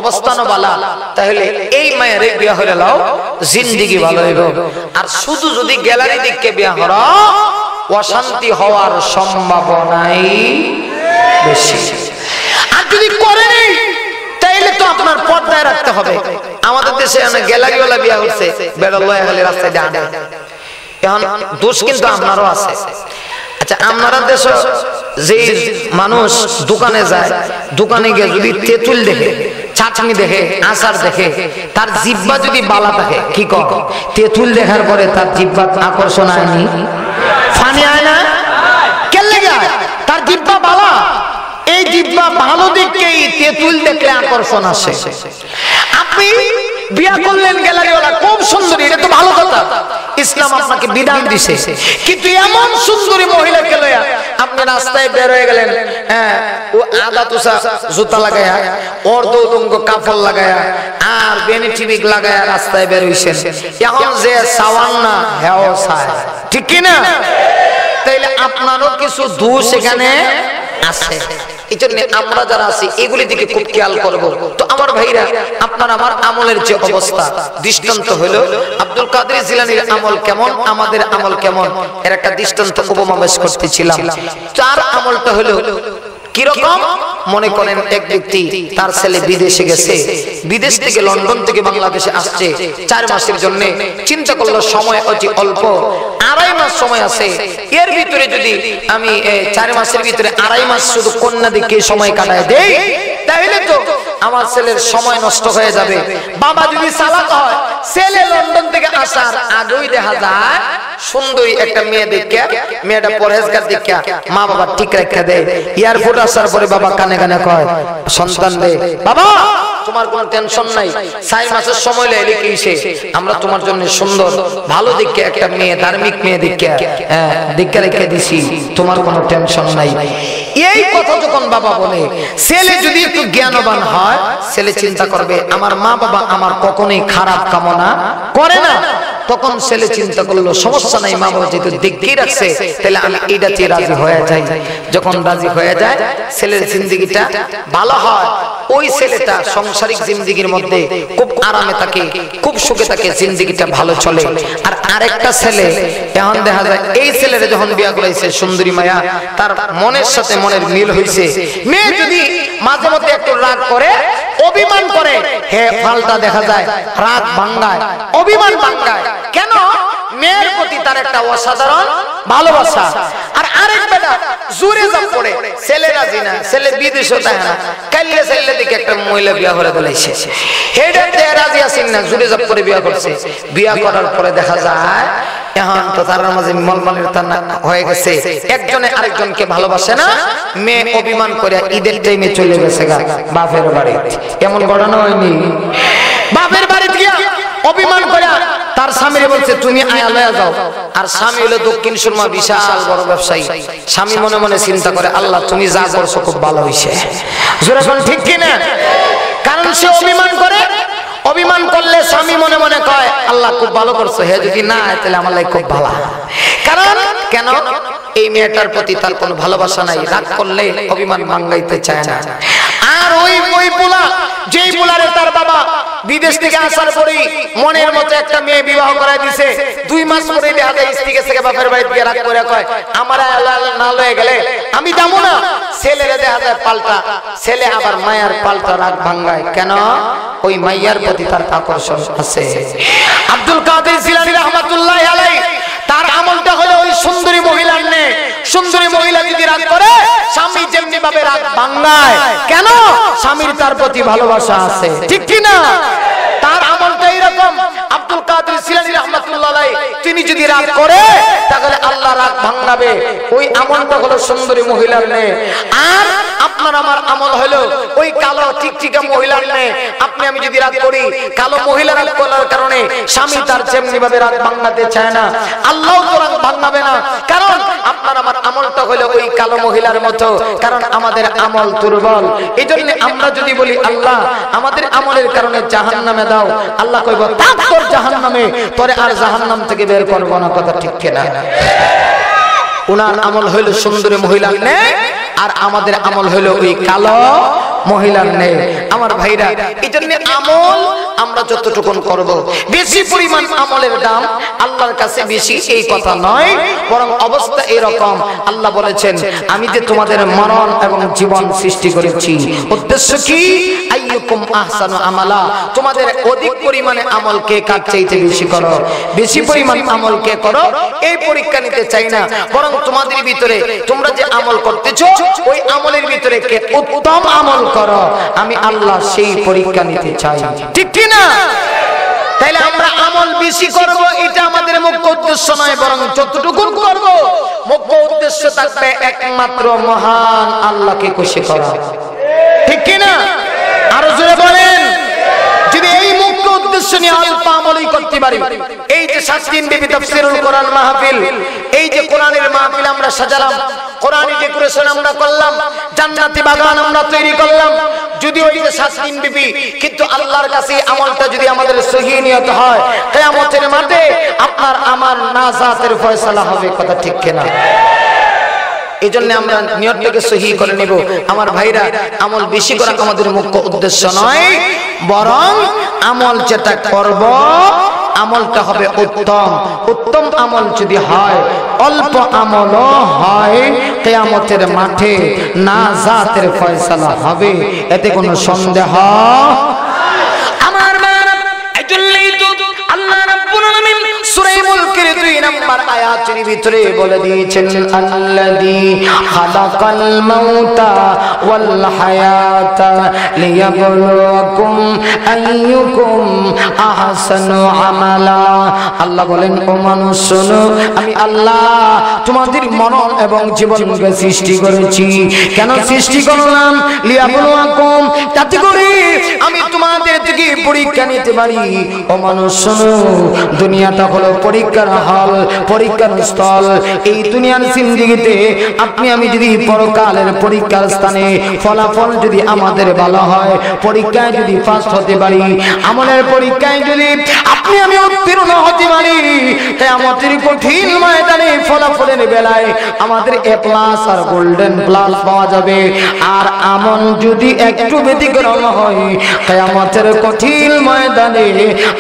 অবস্থানও বালা, তাহলে এই মায়ের বিয়া হইলে লাও, জিন্দেগি ভালো হইব। আর শুধু যদি গ্যালারি দিকে বিয়া হরা, অশান্তি হওয়ার সম্ভাবনাই বেশি। আর যদি করে নেই তাইলে তো আপনার পর্দায় রাখতে হবে। আমাদের দেশে অনেক গ্যালারিওয়ালা বিয়া হচ্ছে, বেড়া লয়া গেলে রাস্তায় দাঁড়ে, এখন দোষ কিন্তু আপনারও আছে। আচ্ছা, আপনারা দেশে যে মানুষ দোকানে যায়, দোকানে গিয়ে যদি তেঁতুল দেখে, চাটনি দেখে, আচার দেখে, তার জিহ্বা যদি বালা থাকে, কি কর তেঁতুল দেখার পরে তার জিহ্বা আকর্ষণ আয়নি, ফানি আয় না, কেন লেগে? তার জিহ্বা বালা, এই জিহ্বা ভালো দিকেই তেঁতুল দেখলে আকর্ষণ আসে। আপনি বিয়া করলেন গ্যালারিওয়ালা, খুব সুন্দরী, এটা তো ভালো কথা, ইসলাম আপনাকে বিধান দিছে, কিন্তু এমন সুন্দরী মহিলাকে লইয়া আপনি রাস্তায় বের হয়ে গেলেন, হ্যাঁ ও আদা তুষা জুতা লাগায়া, অর্ধউলঙ্গ কাপড় লাগায়া আর বেনিটিবিক লাগায়া রাস্তায় বের হইছেন, এখন যে সাওয়ান না হেও সায়, ঠিক কি না? তাইলে আপনারও কিছু দোষ এখানে আছে। এই জন্য আমরা যারা আছি এগুলি দিকে খুব খেয়াল করবো। তো আমার ভাইরা, আপনার আমার আমলের যে অবস্থা, দৃষ্টান্ত হলো আব্দুল কাদের জিলানীর আমল কেমন, আমাদের আমল কেমন, এর একটা দৃষ্টান্ত উপমা পেশ করতেছিলাম। তার আমলটা হলো কিরকম? মনে করেন এক ব্যক্তি, তার ছেলে বিদেশে গেছে, বিদেশ থেকে লন্ডন থেকে বাংলাদেশে আসছে 4 মাসের জন্য। চিন্তা করলো সময় অতি অল্প, 2.5 মাস সময় আছে, এর ভিতরে যদি আমি 4 মাসের ভিতরে 2.5 মাস শুধু কন্যা দিকে সময় কাটায় দেই, তাহলে তো আমার ছেলের সময় নষ্ট হয়ে যাবে। বাবা যদি চালাক হয়, ছেলে লন্ডন থেকে আসার আগেই দেখা যায় সুন্দরী একটা মেয়ে দেখে, মেয়েটা পরহেজগার দেখে মা বাবা ঠিক রেখে দেয়। এয়ারপোর্ট আসার পরে বাবা কানে কানে কয় সন্তান দে, বাবা তোমার কোনো টেনশন নাই, 4 মাসের সময় লেগে কিছে, আমরা তোমার জন্য সুন্দর ভালো দেখে একটা মেয়ে, ধার্মিক মেয়ে দেখে রেখে দিছি, তোমার কোনো টেনশন নাই। এই কথা যখন বাবা বলে, ছেলে যদি একটু জ্ঞানবান হয়, ছেলে চিন্তা করবে আমার মা বাবা আমার কখনোই খারাপ কামনা করে না। তখন ছেলে চিন্তা করলো সমস্যা নাই, মা বাবা যেহেতু দেখেই রাখছে, তাহলে আমি এইটাতে রাজি হয়ে যাই। যখন রাজি হয়ে যায়, ছেলের জিন্দগিটা ভালো হয়, ওই ছেলেটা সাংসারিক জিন্দগির মধ্যে খুব আরামে থাকে, খুব সুখে থাকে, জিন্দগিটা ভালো চলে। আর আরেকটা ছেলে এখন দেখা যায়, এই ছেলেরা যখন বিয়া করাইছে সুন্দরী মায়া, তার মনের সাথে মনের মিল হইছে। মেয়ে যদি মাঝে মধ্যে একটু রাগ করে, অভিমান করে, হে ফালটা দেখা যায় রাগ ভাঙ্গায়, অভিমান ভাঙ্গায়, কেন? মেয়ের প্রতি তার একটা অসাধারণ ভালোবাসা। আর আরেক বেটা জোরে জাপ পড়ে, ছেলে রাজি না, ছেলে বিদেশে থাকে না, কাইলে ছেলে দিকে একটা মহিলা বিয়া করে দিলাইছে, হেডাতে রাজি আছেন না, জোরে জাপ করে বিয়া করছে। বিয়া করার পরে দেখা যায় এখন তো তার মাঝে মলমলের তান্না হয়ে গেছে, একজনে আরেকজনকে ভালোবাসে না, মেয়ে অভিমান করে ঈদের টাইমে চলে গেছে গা বাপের বাড়ি। এমন ঘটনা হয়নি? বাপের বাড়ি গিয়া অভিমান করে তার স্বামীরে বলছে তুমি আয়া লয়া যাও। আর স্বামী হলো দক্ষিণ সুরমা বিশাল বড় ব্যবসায়ী। স্বামী মনে মনে চিন্তা করে আল্লাহ তুমি যা করছো খুব ভালো হইছে। যেরকম ঠিক কিনা? কারণ সে অভিমান করে, অভিমান করলে স্বামী মনে মনে কয় আল্লাহ খুব ভালো করছো, হে যদি না তাহলে আমার লাগে খুব ভালো। কারণ কেন? এই মেয়েটার প্রতি তার কোনো ভালোবাসা নাই, রাগ করলে অভিমান ভাঙাইতে চায় না। আর ওই পোলা, যেই পোলারে তার বাবা বিদেশ থেকে আসার পরেই মনের মতো একটা মেয়ে বিবাহ করাই দিছে, 2 মাস পরে দেখা যায় স্ত্রী থেকে বাপের বাড়ি গিয়ে রাগ করে কয় আমার না লয়ে গেলে আমি যাবো না। ছেলেরে দেখা যায় পাল্টা, ছেলে আবার মায়ের পাল্টা রাগ ভাঙ্গায়। কেন? ওই মাইয়ার প্রতি তার আকর্ষণ আছে। আব্দুল কাদের জিলানী রাহমাতুল্লাহি আলাইহি তার আমলটা হলো ওই সুন্দরী মহিলার নে। সুন্দরী মহিলা যদি রাগ করে স্বামী যেমনি ভাবে রাগ ভাঙায়, কেন? স্বামীর তার প্রতি ভালোবাসা আছে, ঠিক কি না? তার আমলটা এরকম। আব্দুল কাদের জিলানী রাহমাতুল্লাহি আলাইহি তিনি যদি রাগ করে তাহলে আল্লাহ রাগ ভাঙাবে। ওই আমলটা হলো সুন্দরী মহিলার নে। আর আপনার আমার আমল হলো ওই কালো টিকটিকা মহিলার নে। আপনি আমি যদি রাগ করি, কালো মহিলা রাগ করার কারণে স্বামী তার যেমনি ভাবে রাগ ভাঙাতে চায় না, আল্লাহ তো রাগ ভাঙাবে না। কারণ আপনার আমার আমলটা হলো ওই কালো মহিলার মতো। কারণ আমাদের আমল দুর্বল। এইজন্য আমরা যদি বলি আল্লাহ আমাদের আমলের কারণে জাহান্নামে দাও, আল্লাহ কইব তাক তোর জাহান্নামে, তোরে আর জাহান্নাম থেকে বের করব না। কথা ঠিক কিনা? উনার আমল হইল সুন্দরী মহিলার নে, আর আমাদের আমল হইল ওই কালো মহিলার নে। আমার ভাইরা, এই জন্য আমল আমরা যতটুকুন করব, বেশি পরিমাণ আমলের দাম আল্লাহর কাছে বেশি এই কথা নয়, বরং অবস্থা এরকম। আল্লাহ বলেছেন আমি যে তোমাদের মরণ এবং জীবন সৃষ্টি করেছি, উদ্দেশ্য কি? আইয়ুকুম আহসানু আমালা, তোমাদের অধিক পরিমাণে আমল কে কার চাইতে বেশি করো, বেশি পরিমাণ আমল কে করো, এই পরীক্ষা নিতে চাই না, বরং তোমাদের ভিতরে তোমরা যে আমল করতেছো ওই আমলের ভিতরে কে উত্তম আমল করো, আমি আল্লাহ সেই পরীক্ষা নিতে চাই, ঠিক কি না? তাইলে আমরা আমল বেশি করব, এটা আমাদের মুখ্য উদ্দেশ্য নয়, বরং যতটুকু করব মুখ্য উদ্দেশ্য থাকবে একমাত্র মহান আল্লাহকে খুশি করা, ঠিক কি না? আরো জোরে বলেন। যদি এই মুখ্য উদ্দেশ্য নিয়ে অল্প আমলই করতে পারি, এই যে 7 দিন ব্যাপী তাফসীরুল কোরআন মাহফিল, এই যে কোরআনের মাহফিল আমরা সাজালাম, কোরআনী ডেকোরেশন আমরা করলাম, জান্নাতি বাগান আমরা তৈরি করলাম, যদি ওই যে 7 দিন ব্যাপী, কিন্তু আল্লাহর কাছে আমলটা যদি আমাদের সহিহ নিয়ত হয়, কিয়ামতের মাঠে আপনার আমার নাজাতের ফয়সালা হবে। কথা ঠিক কিনা? এই জন্য আমরা নিয়তটাকে সহিহ করে নিব। আমার ভাইরা, আমল বেশি করা আমাদের মুখ্য উদ্দেশ্য নয়, বরং আমল যেটা করব আমলটা হবে উত্তম। উত্তম আমল যদি হয়, অল্প আমলও হয়, কিয়ামতের মাঠে নাজাতের ফয়সালা হবে, এতে কোনো সন্দেহ। আমার বাবা, এইজন্যই তো আল্লাহ রাব্বুল আলামিন সূরা মুলকের 2 নম্বর আয়াতের ভিতরে বলে দিয়েছেন আল্লাযী খালাকাল মাউতা ওয়াল হায়াতা লিয়াবলুয়াকুম আইয়ুকুম আহসানু আমালা। আল্লাহ বলেন, ও মানুষ শোনো, আমি আল্লাহ তোমাদের মরণ এবং জীবনকে সৃষ্টি করেছি। কেন সৃষ্টি করলাম? লিয়াবলুয়াকুম, যাতে করে আমি তোমাদের থেকে পরীক্ষা নিতে পারি। ও মানুষ শোনো, দুনিয়াটা হলো পরীক্ষার হল, পরীক্ষার স্থল। এই দুনিয়ার জিন্দেগিতে আপনি আমি যদি পরকালের পরীক্ষার স্থানে ফলাফল যদি আমাদের ভালো হয়, পরীক্ষায় যদি ফার্স্ট হতে পারি, আমলের পরীক্ষায় যদি আপনি আমি উত্তীর্ণ হতে পারি, কিয়ামতের কঠিন ময়দানে ফলাফলের বেলায় আমাদের এ প্লাস আর গোল্ডেন প্লাস পাওয়া যাবে। আর আমল যদি একটু ব্যতিক্রম হয়, কিয়ামতের কঠিন ময়দানে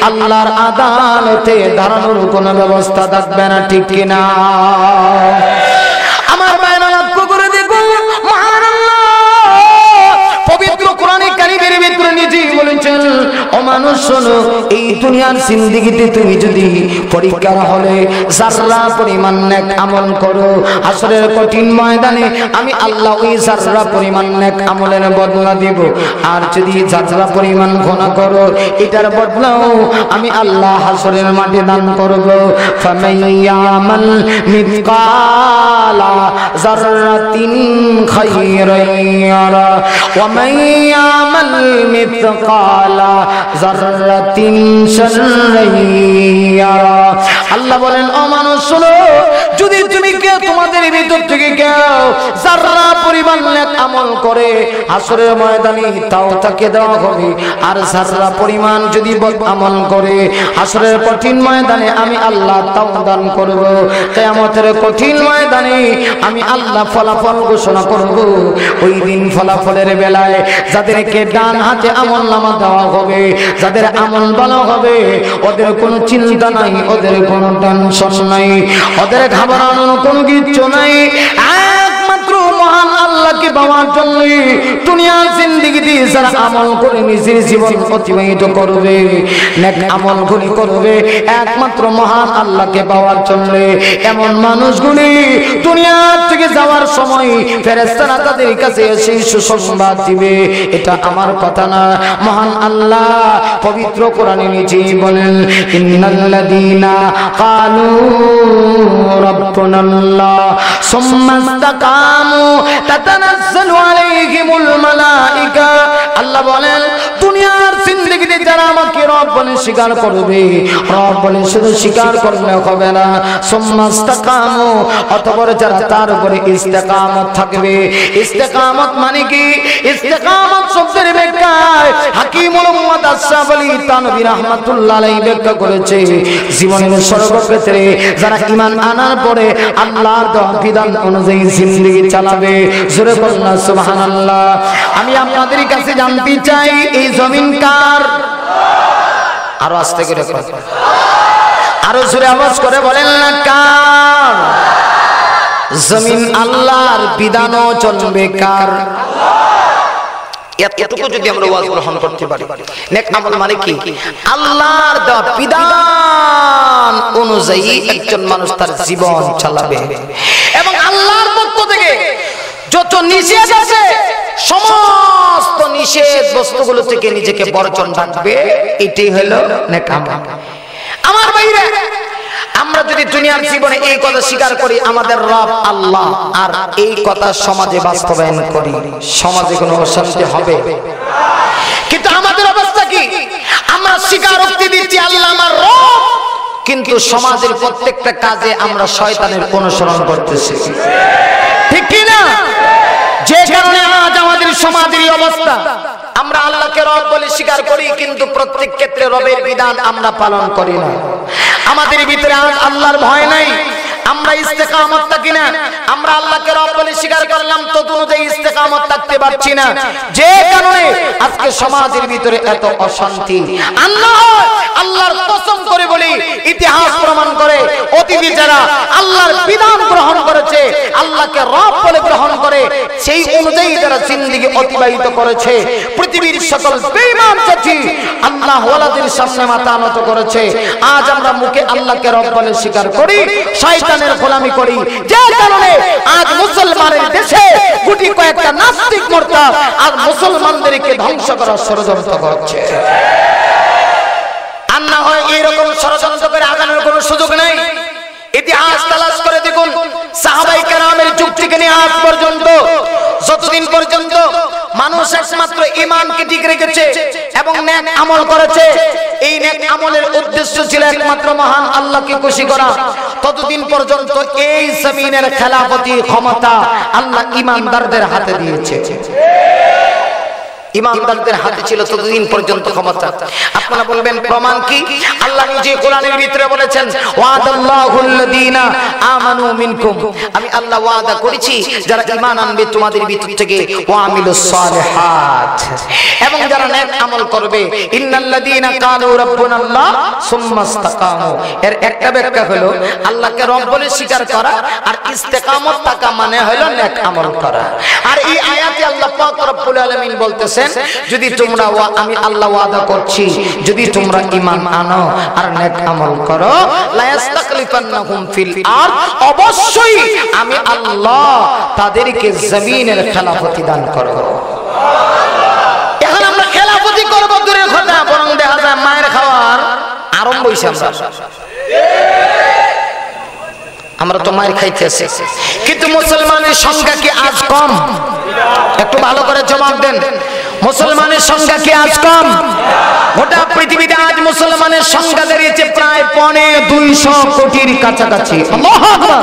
আল্লাহর আদালতে দাঁড়ানোর কোনো ব্যবস্থা থাকবে না, ঠিক কিনা? আমার বায়না লক্ষ্য করে দেখুন, মহান আল্লাহ পবিত্র কোরআনে কারীমের ভিতরে নিজেই বলেছেন, ও মানুষ শোনো, এই দুনিয়ার জিন্দেগিতে তুমি যদি পরীক্ষার হলে যাররা পরিমাণ নেক আমল করো, হাসরের কঠিন ময়দানে আমি আল্লাহ ওই যাররা পরিমাণ নেক আমলের বদলা দেব। আর যদি যাররা পরিমাণ গুনাহ করো, এটার বদলাও আমি আল্লাহ হাসরের মাঠে দান করব। ফামাইয়ামাল মিসকালা যাররাতিন খায়রান ইয়ারা ওয়া মাইয়ামাল মিসকালা যাররাতিন শাররান ইয়ারা। আল্লাহ বলেন ও মানুষ শোনো, যদি তুমি কেউ তোমাদের ভিতর থেকে কেউ যাররা পরিমাণ নেক আমল করে হাসরের ময়দানে তাও তাকে দেওয়া হবে, আর যাররা পরিমাণ যদি বদ আমল করে হাসরের কঠিন ময়দানে আমি আল্লাহ তাও দান করব। কিয়ামতের কঠিন ময়দানে আমি আল্লাহ ফলাফল ঘোষণা করব। ওই দিন ফলাফলের বেলায় যাদেরকে ডান হাতে আমলনামা দেওয়া হবে, যাদের আমল ভালো হবে, ওদের কোনো চিন্তা নাই, ওদের কোনো টেনশন নাই, ওদের ঘাবড়ানোর কোনো কিচ্ছু নাই। একমাত্র মহান আল্লাহকে পাওয়ার জন্য দুনিয়ার জিন্দেগিতে যারা আমল করে নিজের জীবন অতিবাহিত করবে, নেক আমল করবে একমাত্র মহান আল্লাহকে পাওয়ার জন্য, এমন মানুষগুলি দুনিয়ার থেকে যাওয়ার সময় ফেরেশতারা তাদের কাছে এসে সুসংবাদ দিবে। এটা আমার কথা না, মহান আল্লাহ পবিত্র কোরআনে নিজেই বলেন, ইন্নাল্লাযীনা ক্বালু রাব্বুনাল্লাহ সুম্মা ইসতাকামু তাতানাজ্জালু আলাইহিমুল মালায়েকা। আল্লাহ বলেন দুনিয়ার জিন্দেগিতে যারা আমাকে রব বলে স্বীকার করবে, রব বলে শুধু স্বীকার করলে হবে না, সুম্মা ইসতাকামু, অতঃপর যারা তার উপরে ইস্তেকামত থাকবে। ইস্তেকামত মানে কি? ইস্তেকামত শব্দের ব্যাখ্যায় হাকিমুল উম্মাত আশরাফ আলী তানভী রাহমাতুল্লাহ আলাইহি ব্যাখ্যা করেছে, জীবনের সর্বক্ষেত্রে যারা ঈমান আনার পরে আল্লাহর দেওয়া বিধান অনুযায়ী জিন্দেগি চালাবে। জোরে বলুন সুবহানাল্লাহ। আমি আপনাদের কাছে জানতে চাই এই জমিন কার? আরো আস্তে করে আরো জোরে আওয়াজ করে বলেন না কার? জমিন আল্লাহর, বিধানও চলবে কার? এতটুকু যদি আমরা ওয়াজ গ্রহণ করতে পারি, নেক আমল মানে কি? আল্লাহর দেওয়া বিধান অনুযায়ী একজন মানুষ তার জীবন চালাবে এবং আল্লাহর পক্ষ থেকে যত নিষেধ আছে সমস্ত নিষেধ বস্তুগুলো থেকে নিজেকে বর্জন রাখবে। এটাই হলো নেক আমল। আমার ভাইরা, আমরা যদি দুনিয়ার জীবনে এই কথা স্বীকার করি আমাদের রব আল্লাহ, আর এই কথা সমাজে বাস্তবায়ন করি, সমাজে কোনো অশান্তি হবে? কিন্তু আমাদের অবস্থা কি? আমরা স্বীকারোক্তি দিচ্ছি আল্লাহ আমার রব, কিন্তু সমাজের প্রত্যেকটা কাজে আমরা শয়তানের অনুসরণ করতেছি, ঠিক কি না? যে কারণে আজ আমাদের সমাজের অবস্থা, আমরা আল্লাহকে রব বলে স্বীকার করি কিন্তু প্রত্যেক ক্ষেত্রে রবের বিধান আমরা পালন করি না। আমাদের ভিতরে আজ আল্লাহর ভয় নাই, আমরা ইস্তেকামত থাকি না। আমরা আল্লাহকে রব বলে স্বীকার করলাম, তত অনুযায়ী ইস্তেকামত থাকতে পারছি না, যে কারণে আজকে সমাজের ভিতরে এত অশান্তি। আল্লাহর কসম করে বলি, ইতিহাস প্রমাণ করে অতীতে যারা আল্লাহর বিধান গ্রহণ করেছে, আল্লাহকে রব বলে গ্রহণ করে, সেই অনুযায়ী যারা জিন্দেগি অতিবাহিত করেছে, পৃথিবীর সকল বেঈমান জাতি আল্লাহ ওয়ালাদের সামনে মাথা নত করেছে। আজ আমরা মুখে আল্লাহকে রব বলে স্বীকার করি, শয়তানের গোলামি করি, যে কারণে আজ মুসলমানের দেশে গুটি কয়েকটা নাস্তিক মুরতাদ আর মুসলমানদেরকে ধ্বংস করার ষড়যন্ত্র করছে। আর না হয় এরকম ষড়যন্ত্র করে আগানোর কোনো সুযোগ নেই। ইতিহাস তালাশ করে দেখুন, সাহাবায়ে কেরামের যুগ থেকে নিয়ে আজ পর্যন্ত যতদিন পর্যন্ত মানুষ একমাত্র ঈমানকে ঠিক রেখেছে এবং নেক আমল করেছে, এই নেক আমলের উদ্দেশ্য ছিল একমাত্র মহান আল্লাহকে খুশি করা, ততদিন পর্যন্ত এই জমিনের খেলাফতি ক্ষমতা আল্লাহ ঈমানদারদের হাতে দিয়েছে। ঈমানদারদের হাতে ছিল ততদিন পর্যন্ত ক্ষমতা। আপনারা বলবেন প্রমাণ কি? আল্লাহ নিজে কোরআনের ভিতরে বলেছেন, ওয়াদাল্লাহুল্লাযীনা আমানু মিনকুম, আমি আল্লাহ ওয়াদা করেছি যারা ঈমান আনবে তোমাদের ভিতর থেকে, ওয়া আমিলুস সালিহাত, এবং যারা নেক আমল করবে। ইন্নাল্লাযীনা ক্বালু রাব্বুনাল্লাহ সুম্মা ইসতাকামু, এর একটা ব্যাখ্যা হলো আল্লাহকে রব বলে স্বীকার করা, আর ইস্তেকামত থাকা মানে হলো নেক আমল করা। আর এই আয়াতে আল্লাহ পাক রব্বুল আলামিন বলতেছেন, যদি তোমরা, আমি আল্লাহ ওয়াদা করছি, যদি তোমরা ঈমান আনো আর নেক আমল করো, লা ইস্তাখলিফান্নাহুম ফিল আরদ, অবশ্যই আমি আল্লাহ তাদেরকে জমিনের খেলাফতি দান করব। এখন আমরা খেলাফতি করব দূরের কথা, বরং দেখা যায় মায়ের খাওয়ার আরম্ভ হইছে। আমরা আমরা তো মার খাইতেছি, কিন্তু মুসলমানের সংখ্যা কি আজ কম? একটু ভালো করে জবাব দেন, মুসলমানের সংখ্যা কি আজ কম? গোটা পৃথিবীতে আজ মুসলমানের সংখ্যা দাঁড়িয়েছে প্রায় 250 কোটির কাছাকাছি। আল্লাহু আকবার,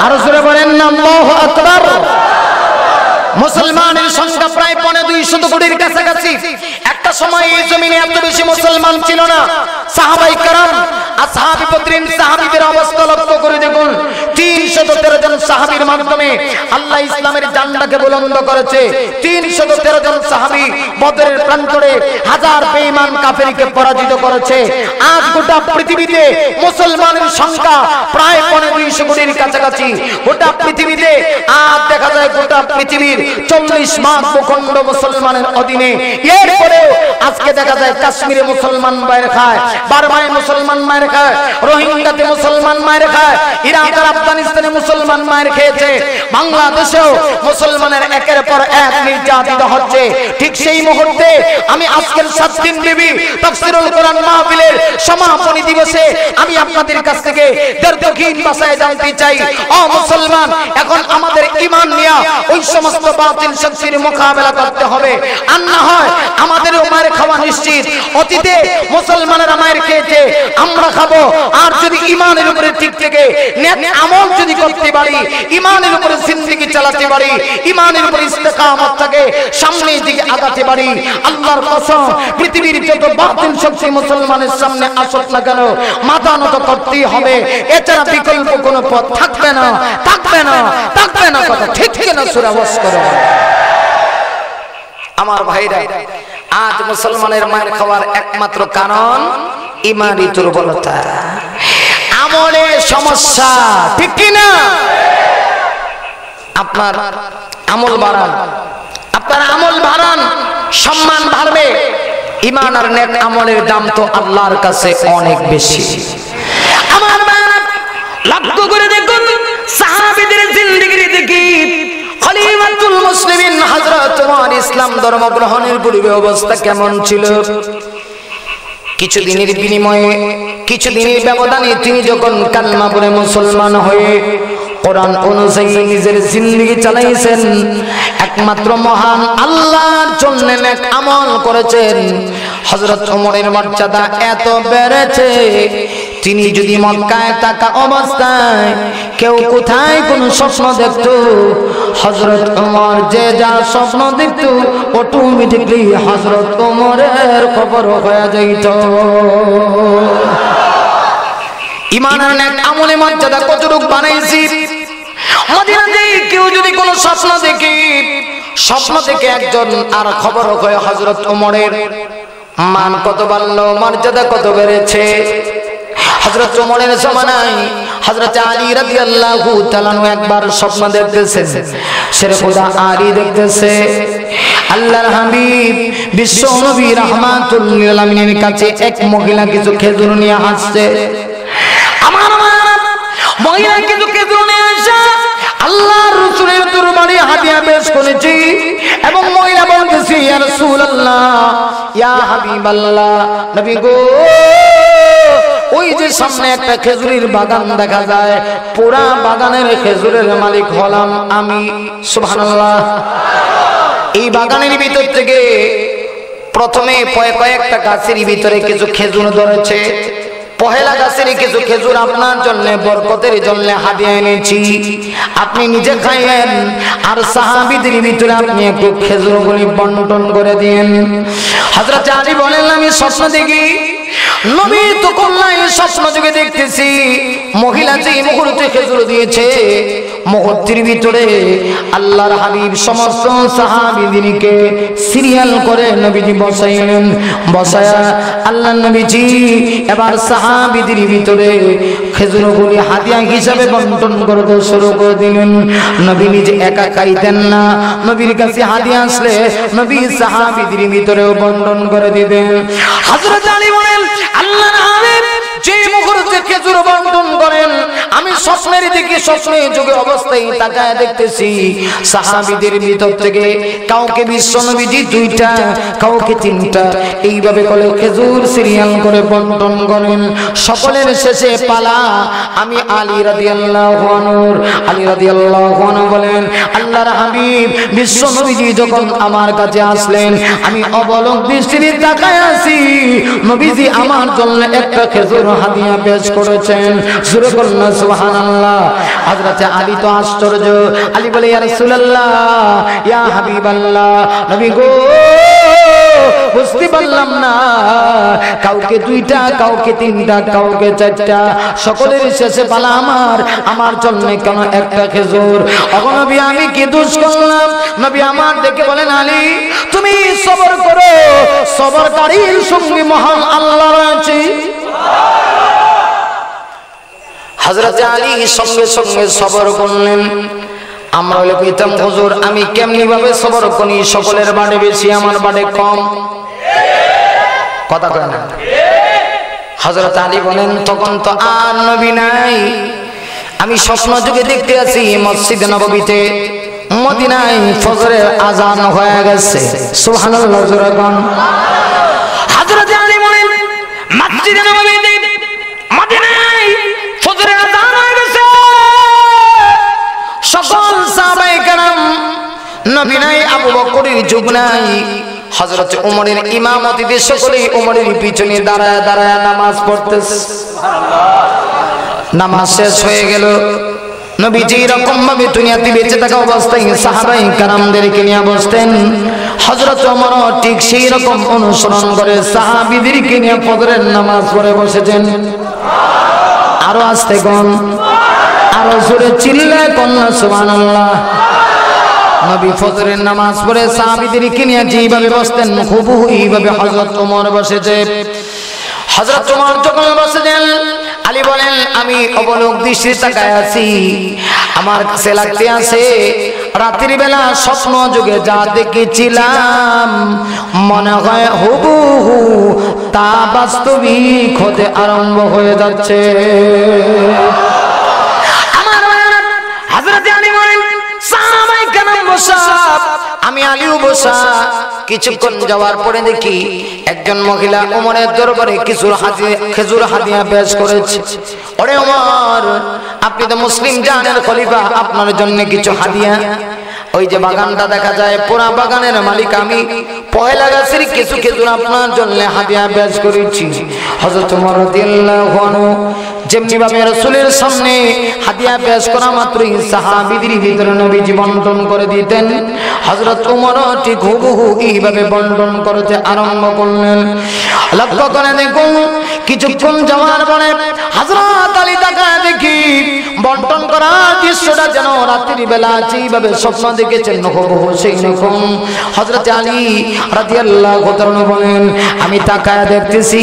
আরো জোরে বলেন না আল্লাহু আকবার। মুসলমানের সংখ্যা প্রায় 250 কোটির কাছাকাছি। একটা সময় এই জমিনে এত বেশি মুসলমান ছিল না। সাহাবায়ে কেরাম, আসহাবে বদরিন সাহাবীদের অবস্থা লক্ষ্য করে দেখুন, 313 জন সাহাবীর মাধ্যমে আল্লাহ ইসলামের ঝান্ডাকে বুলন্দ করেছে। 313 জন সাহাবী বদরের প্রান্তরে হাজার বেঈমান কাফেরকে পরাজিত করেছে। আজ গোটা পৃথিবীতে মুসলমানের সংখ্যা প্রায় 250 কোটির কাছাকাছি। গোটা পৃথিবীতে আজ দেখা যায় গোটা পৃথিবীর 40 ভাগ ভূখণ্ড মুসলমানের অধীনে। এরপরেও আজকে দেখা যায় কাশ্মীরে মুসলমান মায়ের খায়, বার্মায় মুসলমান মায়ের খায়, রোহিঙ্গাতে মুসলমান মায়ের খায়, ইরাক আর আফগানিস্তানে মুসলমান মায়ের খেয়েছে, বাংলাদেশেও মুসলমানের একের পর এক নির্যাতিত হচ্ছে। ঠিক সেই মুহূর্তে আমি আজকের 7 দিন ব্যাপী তাফসীরুল কোরআন মাহফিলের সমাপনী দিবসে আমি আপনাদের কাছ থেকে দীর্ঘক্ষণ ভাষায় জানতে চাই, ও মুসলমান, এখন আমাদের ঈমান নিয়ে ওই সমস্ত বাতিল শক্তির মোকাবেলা করতে হবে, আর না হয় আমাদেরও মায়ের খাওয়া নিশ্চিত। অতীতে মুসলমানেরা মায়ের খেয়েছে, আমরা খাবো। আর যদি ঈমানের উপরে ঠিক থেকে নেক আমল যদি করতে পারি, ঈমানের উপরে জিন্দেগি চালাতে পারি, ঈমানের উপরে ইস্তেকামত থাকে, সামনের দিকে আগাতে পারি, আল্লাহর কসম পৃথিবীর যত বাতিল শক্তি মুসলমানের সামনে আসুক না কেন মাথা নত করতেই হবে। এছাড়া বিকল্প কোনো পথ থাকবে না, থাকবে না, থাকবে না। কথা ঠিক কিনা সূরা ওয়াজ করো আমার ভাইরা। আজ মুসলমানের মায়ের খাওয়ার একমাত্র কারণ ঈমানি দুর্বলতা, আমলের সমস্যা, ঠিক কিনা? আপনার আমল বাড়ান, আপনার আমল বাড়ান, সম্মান বাড়বে। ঈমান আর নেক আমলের দাম তো আল্লাহর কাছে অনেক বেশি। আমার ভাইরা লক্ষ্য করে দেখুন, সাহাবীদের জিন্দেগি দেখি খলিফাতুল মুসলিমিন হযরত ওমর ইসলাম ধর্ম গ্রহণের পূর্বে অবস্থা কেমন ছিল। কিছুদিনের বিনিময়ে, কিছুদিনের ব্যবধানে তিনি যখন কালমা পড়ে মুসলমান হয়ে কোরআন অনুযায়ী নিজের জিন্দেগি চালাইছেন, একমাত্র মহান আল্লাহর জন্য নেক আমল করেছেন, হযরত ওমরের মর্যাদা এত বেড়েছে, তিনি যদি মক্কায় থাকা অবস্থায় কেউ কোথায় কোন স্বপ্ন দেখতো, হযরত ওমর যে যা স্বপ্ন দেখতো অটোমেটিক্যালি হযরত ওমরের খবর হয়ে যাইত। ঈমান আর নেক আমলে মর্যাদা কতটুকু বানাইছি। মদিনাতে কেউ যদি কোনো স্বপ্ন দেখে, স্বপ্ন দেখে একজন আর খবর হয় হযরত ওমরের, মান কত বাড়লো, মর্যাদা কত বেড়েছে। হযরত ওমরের জামানায় হযরত আলী রাদিয়াল্লাহু তাআলা একবার স্বপ্ন দেখতেছেন, শেরে খোদা আলী দেখতেছে আল্লাহর হাবিব বিশ্ব নবী রাহমাতুল লিল আলামিনের কাছে এক মহিলা কিছু খেজুর নিয়ে আসছে। আমার মহিলা কিছু খেজুর নিয়ে আসে, আল্লাহর রাসূলের দরবারে হাদিয়া পেশ করেছি, এবং মহিলা বলতেছে, ইয়া রাসূলুল্লাহ, ইয়া হাবিবাল্লাহ, নবী গো, ওই যে সামনে একটা খেজুরের বাগান দেখা যায়, পুরা বাগানের খেজুরের মালিক হলাম আমি। সুবহানাল্লাহ। এই বাগানের ভিতর থেকে প্রথমে কয়েকটা গাছের ভিতরে কিছু খেজুর ধরেছে, পহেলা গাছের কিছু খেজুর আপনার জন্য বরকতের জন্য হাদিয়া এনেছি, আপনি নিজে খাইয়েন, আর সাহাবীদের ভিতরে আপনি একটু খেজুরগুলি বন্টন করে দিন। হযরত আলী বলেন, আমি স্বপ্ন দেখি। নবী তো কল্যাণ স্বপ্ন যুগে দেখতেছি, মহিলা যে মুহূর্তে খেজুর দিয়েছে, মুহূর্তের ভিতরে আল্লাহর হাবিব সমস্ত সাহাবীদেরকে সিরিয়াল করে নবীজি বসাইলেন। বসায়া আল্লাহ নবীজি এবার সাহাবীদের ভিতরে খেজুরগুলি হাদিয়া হিসাবে বন্টন করতে শুরু করে দিলেন। নবী নিজে একা খাইতেন না, নবীর কাছে হাদিয়া আসলে নবী সাহাবীদের ভিতরেও বন্টন করে দিতেন। হযরত আলী বলেন, আল্লাহর হাবিব যে মুহূর্তে খেজুর বন্টন করেন, আমি স্বপ্নের দিকে স্বপ্নে যুগে অবস্থায় তাকায় দেখতেছি সাহাবীদের ভিতর থেকে কাউকে বিশ্বনবীজি দুইটা কাউকে তিনটা এইভাবে করে খেজুর সিরিয়াল করে বন্টন করেন। সকলের শেষে পালা আমি আলী রাদিয়াল্লাহু আনহু। আলী রাদিয়াল্লাহু আনহু বলেন, আল্লাহর হাবিব বিশ্বনবীজি যখন আমার কাছে আসলেন আমি অবলক দৃষ্টিতে তাকায় আছি, নবীজি আমার জন্য একটা খেজুর হাদিয়া পেশ করেছেন। জোরে বলুন সুবহানাল্লাহ। হযরত আলী তো আশ্চর্য। আলী বলে, ইয়া রাসূলুল্লাহ, ইয়া হাবিবাল্লাহ, নবী গো বুঝতে পারলাম না, কাউকে দুইটা কাউকে তিনটা কাউকে চারটা, সকলের শেষে পালা আমার জন্য কেন একটা খেজুর? ওগো নবী আমি কি দোষ করলাম? নবী আমার দেখে বলেন, আলী তুমি সবর করো, সবরকারীর সঙ্গে মহান আল্লাহ রয়েছে। হযরত আলী সঙ্গে সঙ্গে সবর করলেন। আমরা হলে কইতাম, হুজুর আমি কেমনি ভাবে সবর করি? সকলের বাড়ি বেশি, আমার বাড়ি কম। কথা কয় না? হযরত আলী বলেন, তখন তো আর নবী নাই, আমি স্বপ্ন যুগে দেখতে আছি মসজিদে নববীতে মদিনায় ফজরের আজান হয়ে গেছে। সুবহানাল্লাহ। জোরে বলুন। হযরত আলী বলেন, মসজিদে নববীতে মদিনায় ফজরের আজান হয়ে গেছে। সকল সাহাবায়ে কেরাম, নবী নাই, আবু বকরের যুগ নাই, হযরত ওমরের ইমামতিতে সকলেই ওমরের পিছনে দাঁড়ায় দাঁড়ায় নামাজ পড়তেছে। নামাজ শেষ হয়ে গেল। নবীজি এরকম ভাবে দুনিয়াতে বেঁচে থাকা অবস্থায় সাহাবায়ে কেরামদেরকে নিয়ে বসতেন। হযরত ওমর ঠিক সেই রকম অনুসরণ করে সাহাবীদেরকে নিয়ে ফজরের নামাজ পড়ে বসেছেন। আরো আস্তে কোন, আরো জোরে চিল্লায় কোন না সুবহানাল্লাহ। নবী ফজরের নামাজ পড়ে সাহাবীদেরকে নিয়ে যেভাবে বসতেন হুবহু এইভাবে হযরত ওমর বসেছে। হযরত ওমর যখন বসেছেন, আলী বলেন, আমি অবলোক দৃষ্টিতে তাকায় আছি, আমার কাছে লাগতে আছে রাতের বেলা স্বপ্ন যুগে যা দেখেছিলাম মনে হয় হুবহু তা বাস্তবিক হতে আরম্ভ হয়ে যাচ্ছে। আমি আলীও বসা। কিছুক্ষণ যাওয়ার পরে দেখি একজন মহিলা ওমরের দরবারে খেজুর হাদিয়া পেশ করেছে। ওরে ওমর, আপনি তো মুসলিম জানের খলিফা, আপনার জন্য কিছু হাদিয়া। ওই যে বাগানটা দেখা যায়, পুরা বাগানের মালিক আমি, পয়লা গাছের কিছু খেজুর আপনার জন্য হাদিয়া পেশ করেছি। হযরত ওমর রাদিয়াল্লাহু আনহু যেমনি ভাবে রাসূলের সামনে হাদিয়া পেশ করা মাত্রই সাহাবীদের ভিতরে নবীজি বন্টন করে দিতেন, হযরত ওমর ঠিক হুবহু এইভাবে বন্টন করতে আরম্ভ করলেন। লক্ষ্য করে দেখুন, কিছুক্ষণ যাওয়ার পরে হযরত আলী তাকায় দেখি বন্টন করার দৃশ্যটা যেন রাত্রি বেলা যেভাবে স্বপ্ন দেখেছেন হুবহু সেই রকম। হযরত আলী রাদিয়াল্লাহু তাআলা বলেন, আমি তাকায় দেখতেছি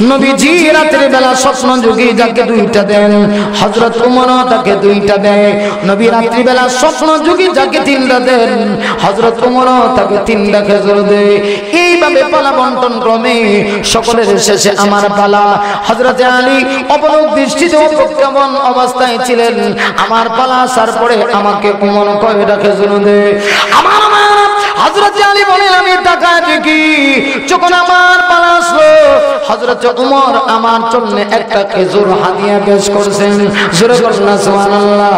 নবীজি রাত্রি বেলা স্বপ্ন যুগে যাকে দুইটা দেন, হযরত ওমর তাকে দুইটা দেয়। নবী রাত্রি বেলা স্বপ্ন যুগে যাকে তিনটা দেন, হযরত ওমর তাকে তিনটা খেজুর দেয়। এইভাবে পালা বন্টন ক্রমে সকলের শেষে আমার পালা। হযরত আলী অপলক দৃষ্টিতে অপেক্ষমান অবস্থায় ছিলেন। আমার পালা আসার পরে আমাকে ওমর কয়টা খেজুর দেয়। আমার হযরত আলী বলেন, আমি তাকায় দেখি যখন আমার পালা আসলো হযরত ওমর আমার জন্য একটা খেজুর হাদিয়া পেশ করেছেন। জোরে বলুন না সুবহানাল্লাহ।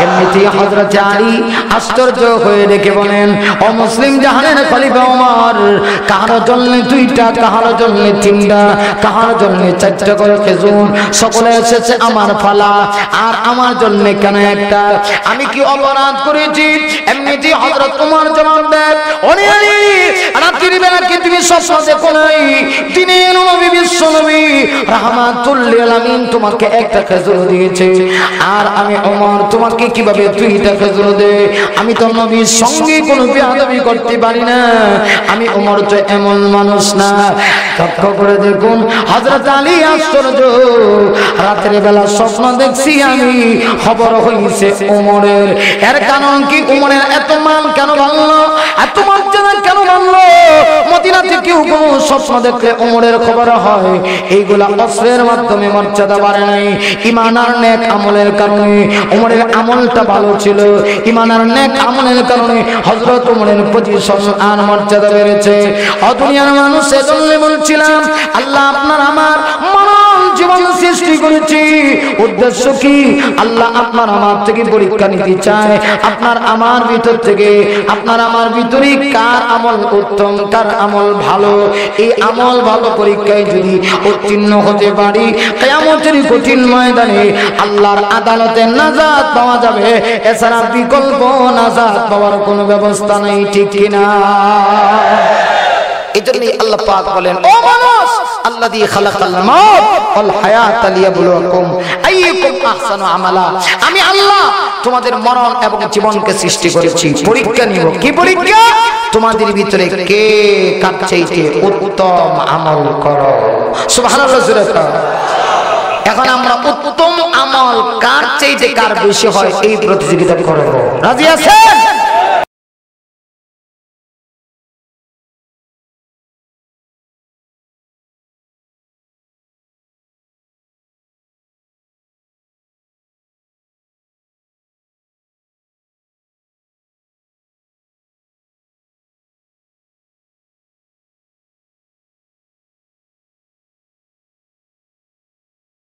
এমনিতে হযরত আলী আশ্চর্য হয়ে দেখে বলেন, ও মুসলিম জাহানের খলিফা ওমর, কাহার জন্য দুইটা, কাহার জন্য তিনটা, কাহার জন্য চারটা করে খেজুর, সকলে এসেছে আমার ফালা, আর আমার জন্য কেন একটা? আমি কি অপরাধ করেছি? এমনিতে হযরত ওমর জবাব দেন, ওরে আলী, রাত্রির বেলা কি তুমি স্বপ্ন দেখো নাই? দিনের নবী বিশ্ব নবী রাহমাতুল লিল আলামিন তোমাকে একটা খেজুর দিয়েছে, আর আমি ওমর তোমাকে আমাকে কিভাবে তুই খেজুর দে, আমি তো নবীর সঙ্গে কোনো বেয়াদবি করতে পারি না, আমি ওমর তো এমন মানুষ না। লক্ষ্য করে দেখুন হযরত আলী আশ্চর্য, রাতের বেলা স্বপ্ন দেখছি আমি, খবর হইছে ওমরের। এর কারণ কি? ওমরের এত মান কেন বাড়লো, এত মর্যাদা কেন বাড়লো? মদিনাতে কেউ কোনো স্বপ্ন দেখলে ওমরের খবর হয়, এইগুলা অস্ত্রের মাধ্যমে মর্যাদা বাড়ে নাই, ঈমান আর নেক আমলের কারণে। ওমরের আমলটা ভালো ছিল, ঈমান আর নেক আমলের কারণে হযরত ওমরের পজিশন আর মর্যাদা বেড়েছে। দুনিয়ার মানুষ এজন্য বলছিলাম আল্লাহ আপনার আমার মানব জীবন সৃষ্টি করেছি, উদ্দেশ্য কি? আল্লাহ আপনার আমার থেকে পরীক্ষা নিতে চায়, আপনার আমার ভিতর থেকে, আপনার আমার ভিতরে কার আমল উত্তম, কার আমল ভালো। এই আমল ভালো পরীক্ষায় যদি উত্তীর্ণ হতে পারি, কিয়ামতের কঠিন ময়দানে আল্লাহর আদালতে নাজাত পাওয়া যাবে, এছাড়া বিকল্প নাজাত পাওয়ার কোনো ব্যবস্থা নেই, ঠিক কিনা? এজন্যই আল্লাহ পাক বলেন, ও মানুষ, আল্লাযী খালাকাল মাউত ওয়াল হায়াতা লিয়াবলুয়াকুম আইয়ুকুম আহসানু আমালা। আমি আল্লাহ তোমাদের মরণ এবং জীবনকে সৃষ্টি করেছি, পরীক্ষা নিব। কি পরীক্ষা? তোমাদের ভিতরে কে কার চাইতে উত্তম আমল করো। সুবহানাল্লাহ। এখন আমরা উত্তম আমল কার চাইতে কার বেশি হয় এই প্রতিযোগিতা করব। রাজি আছেন?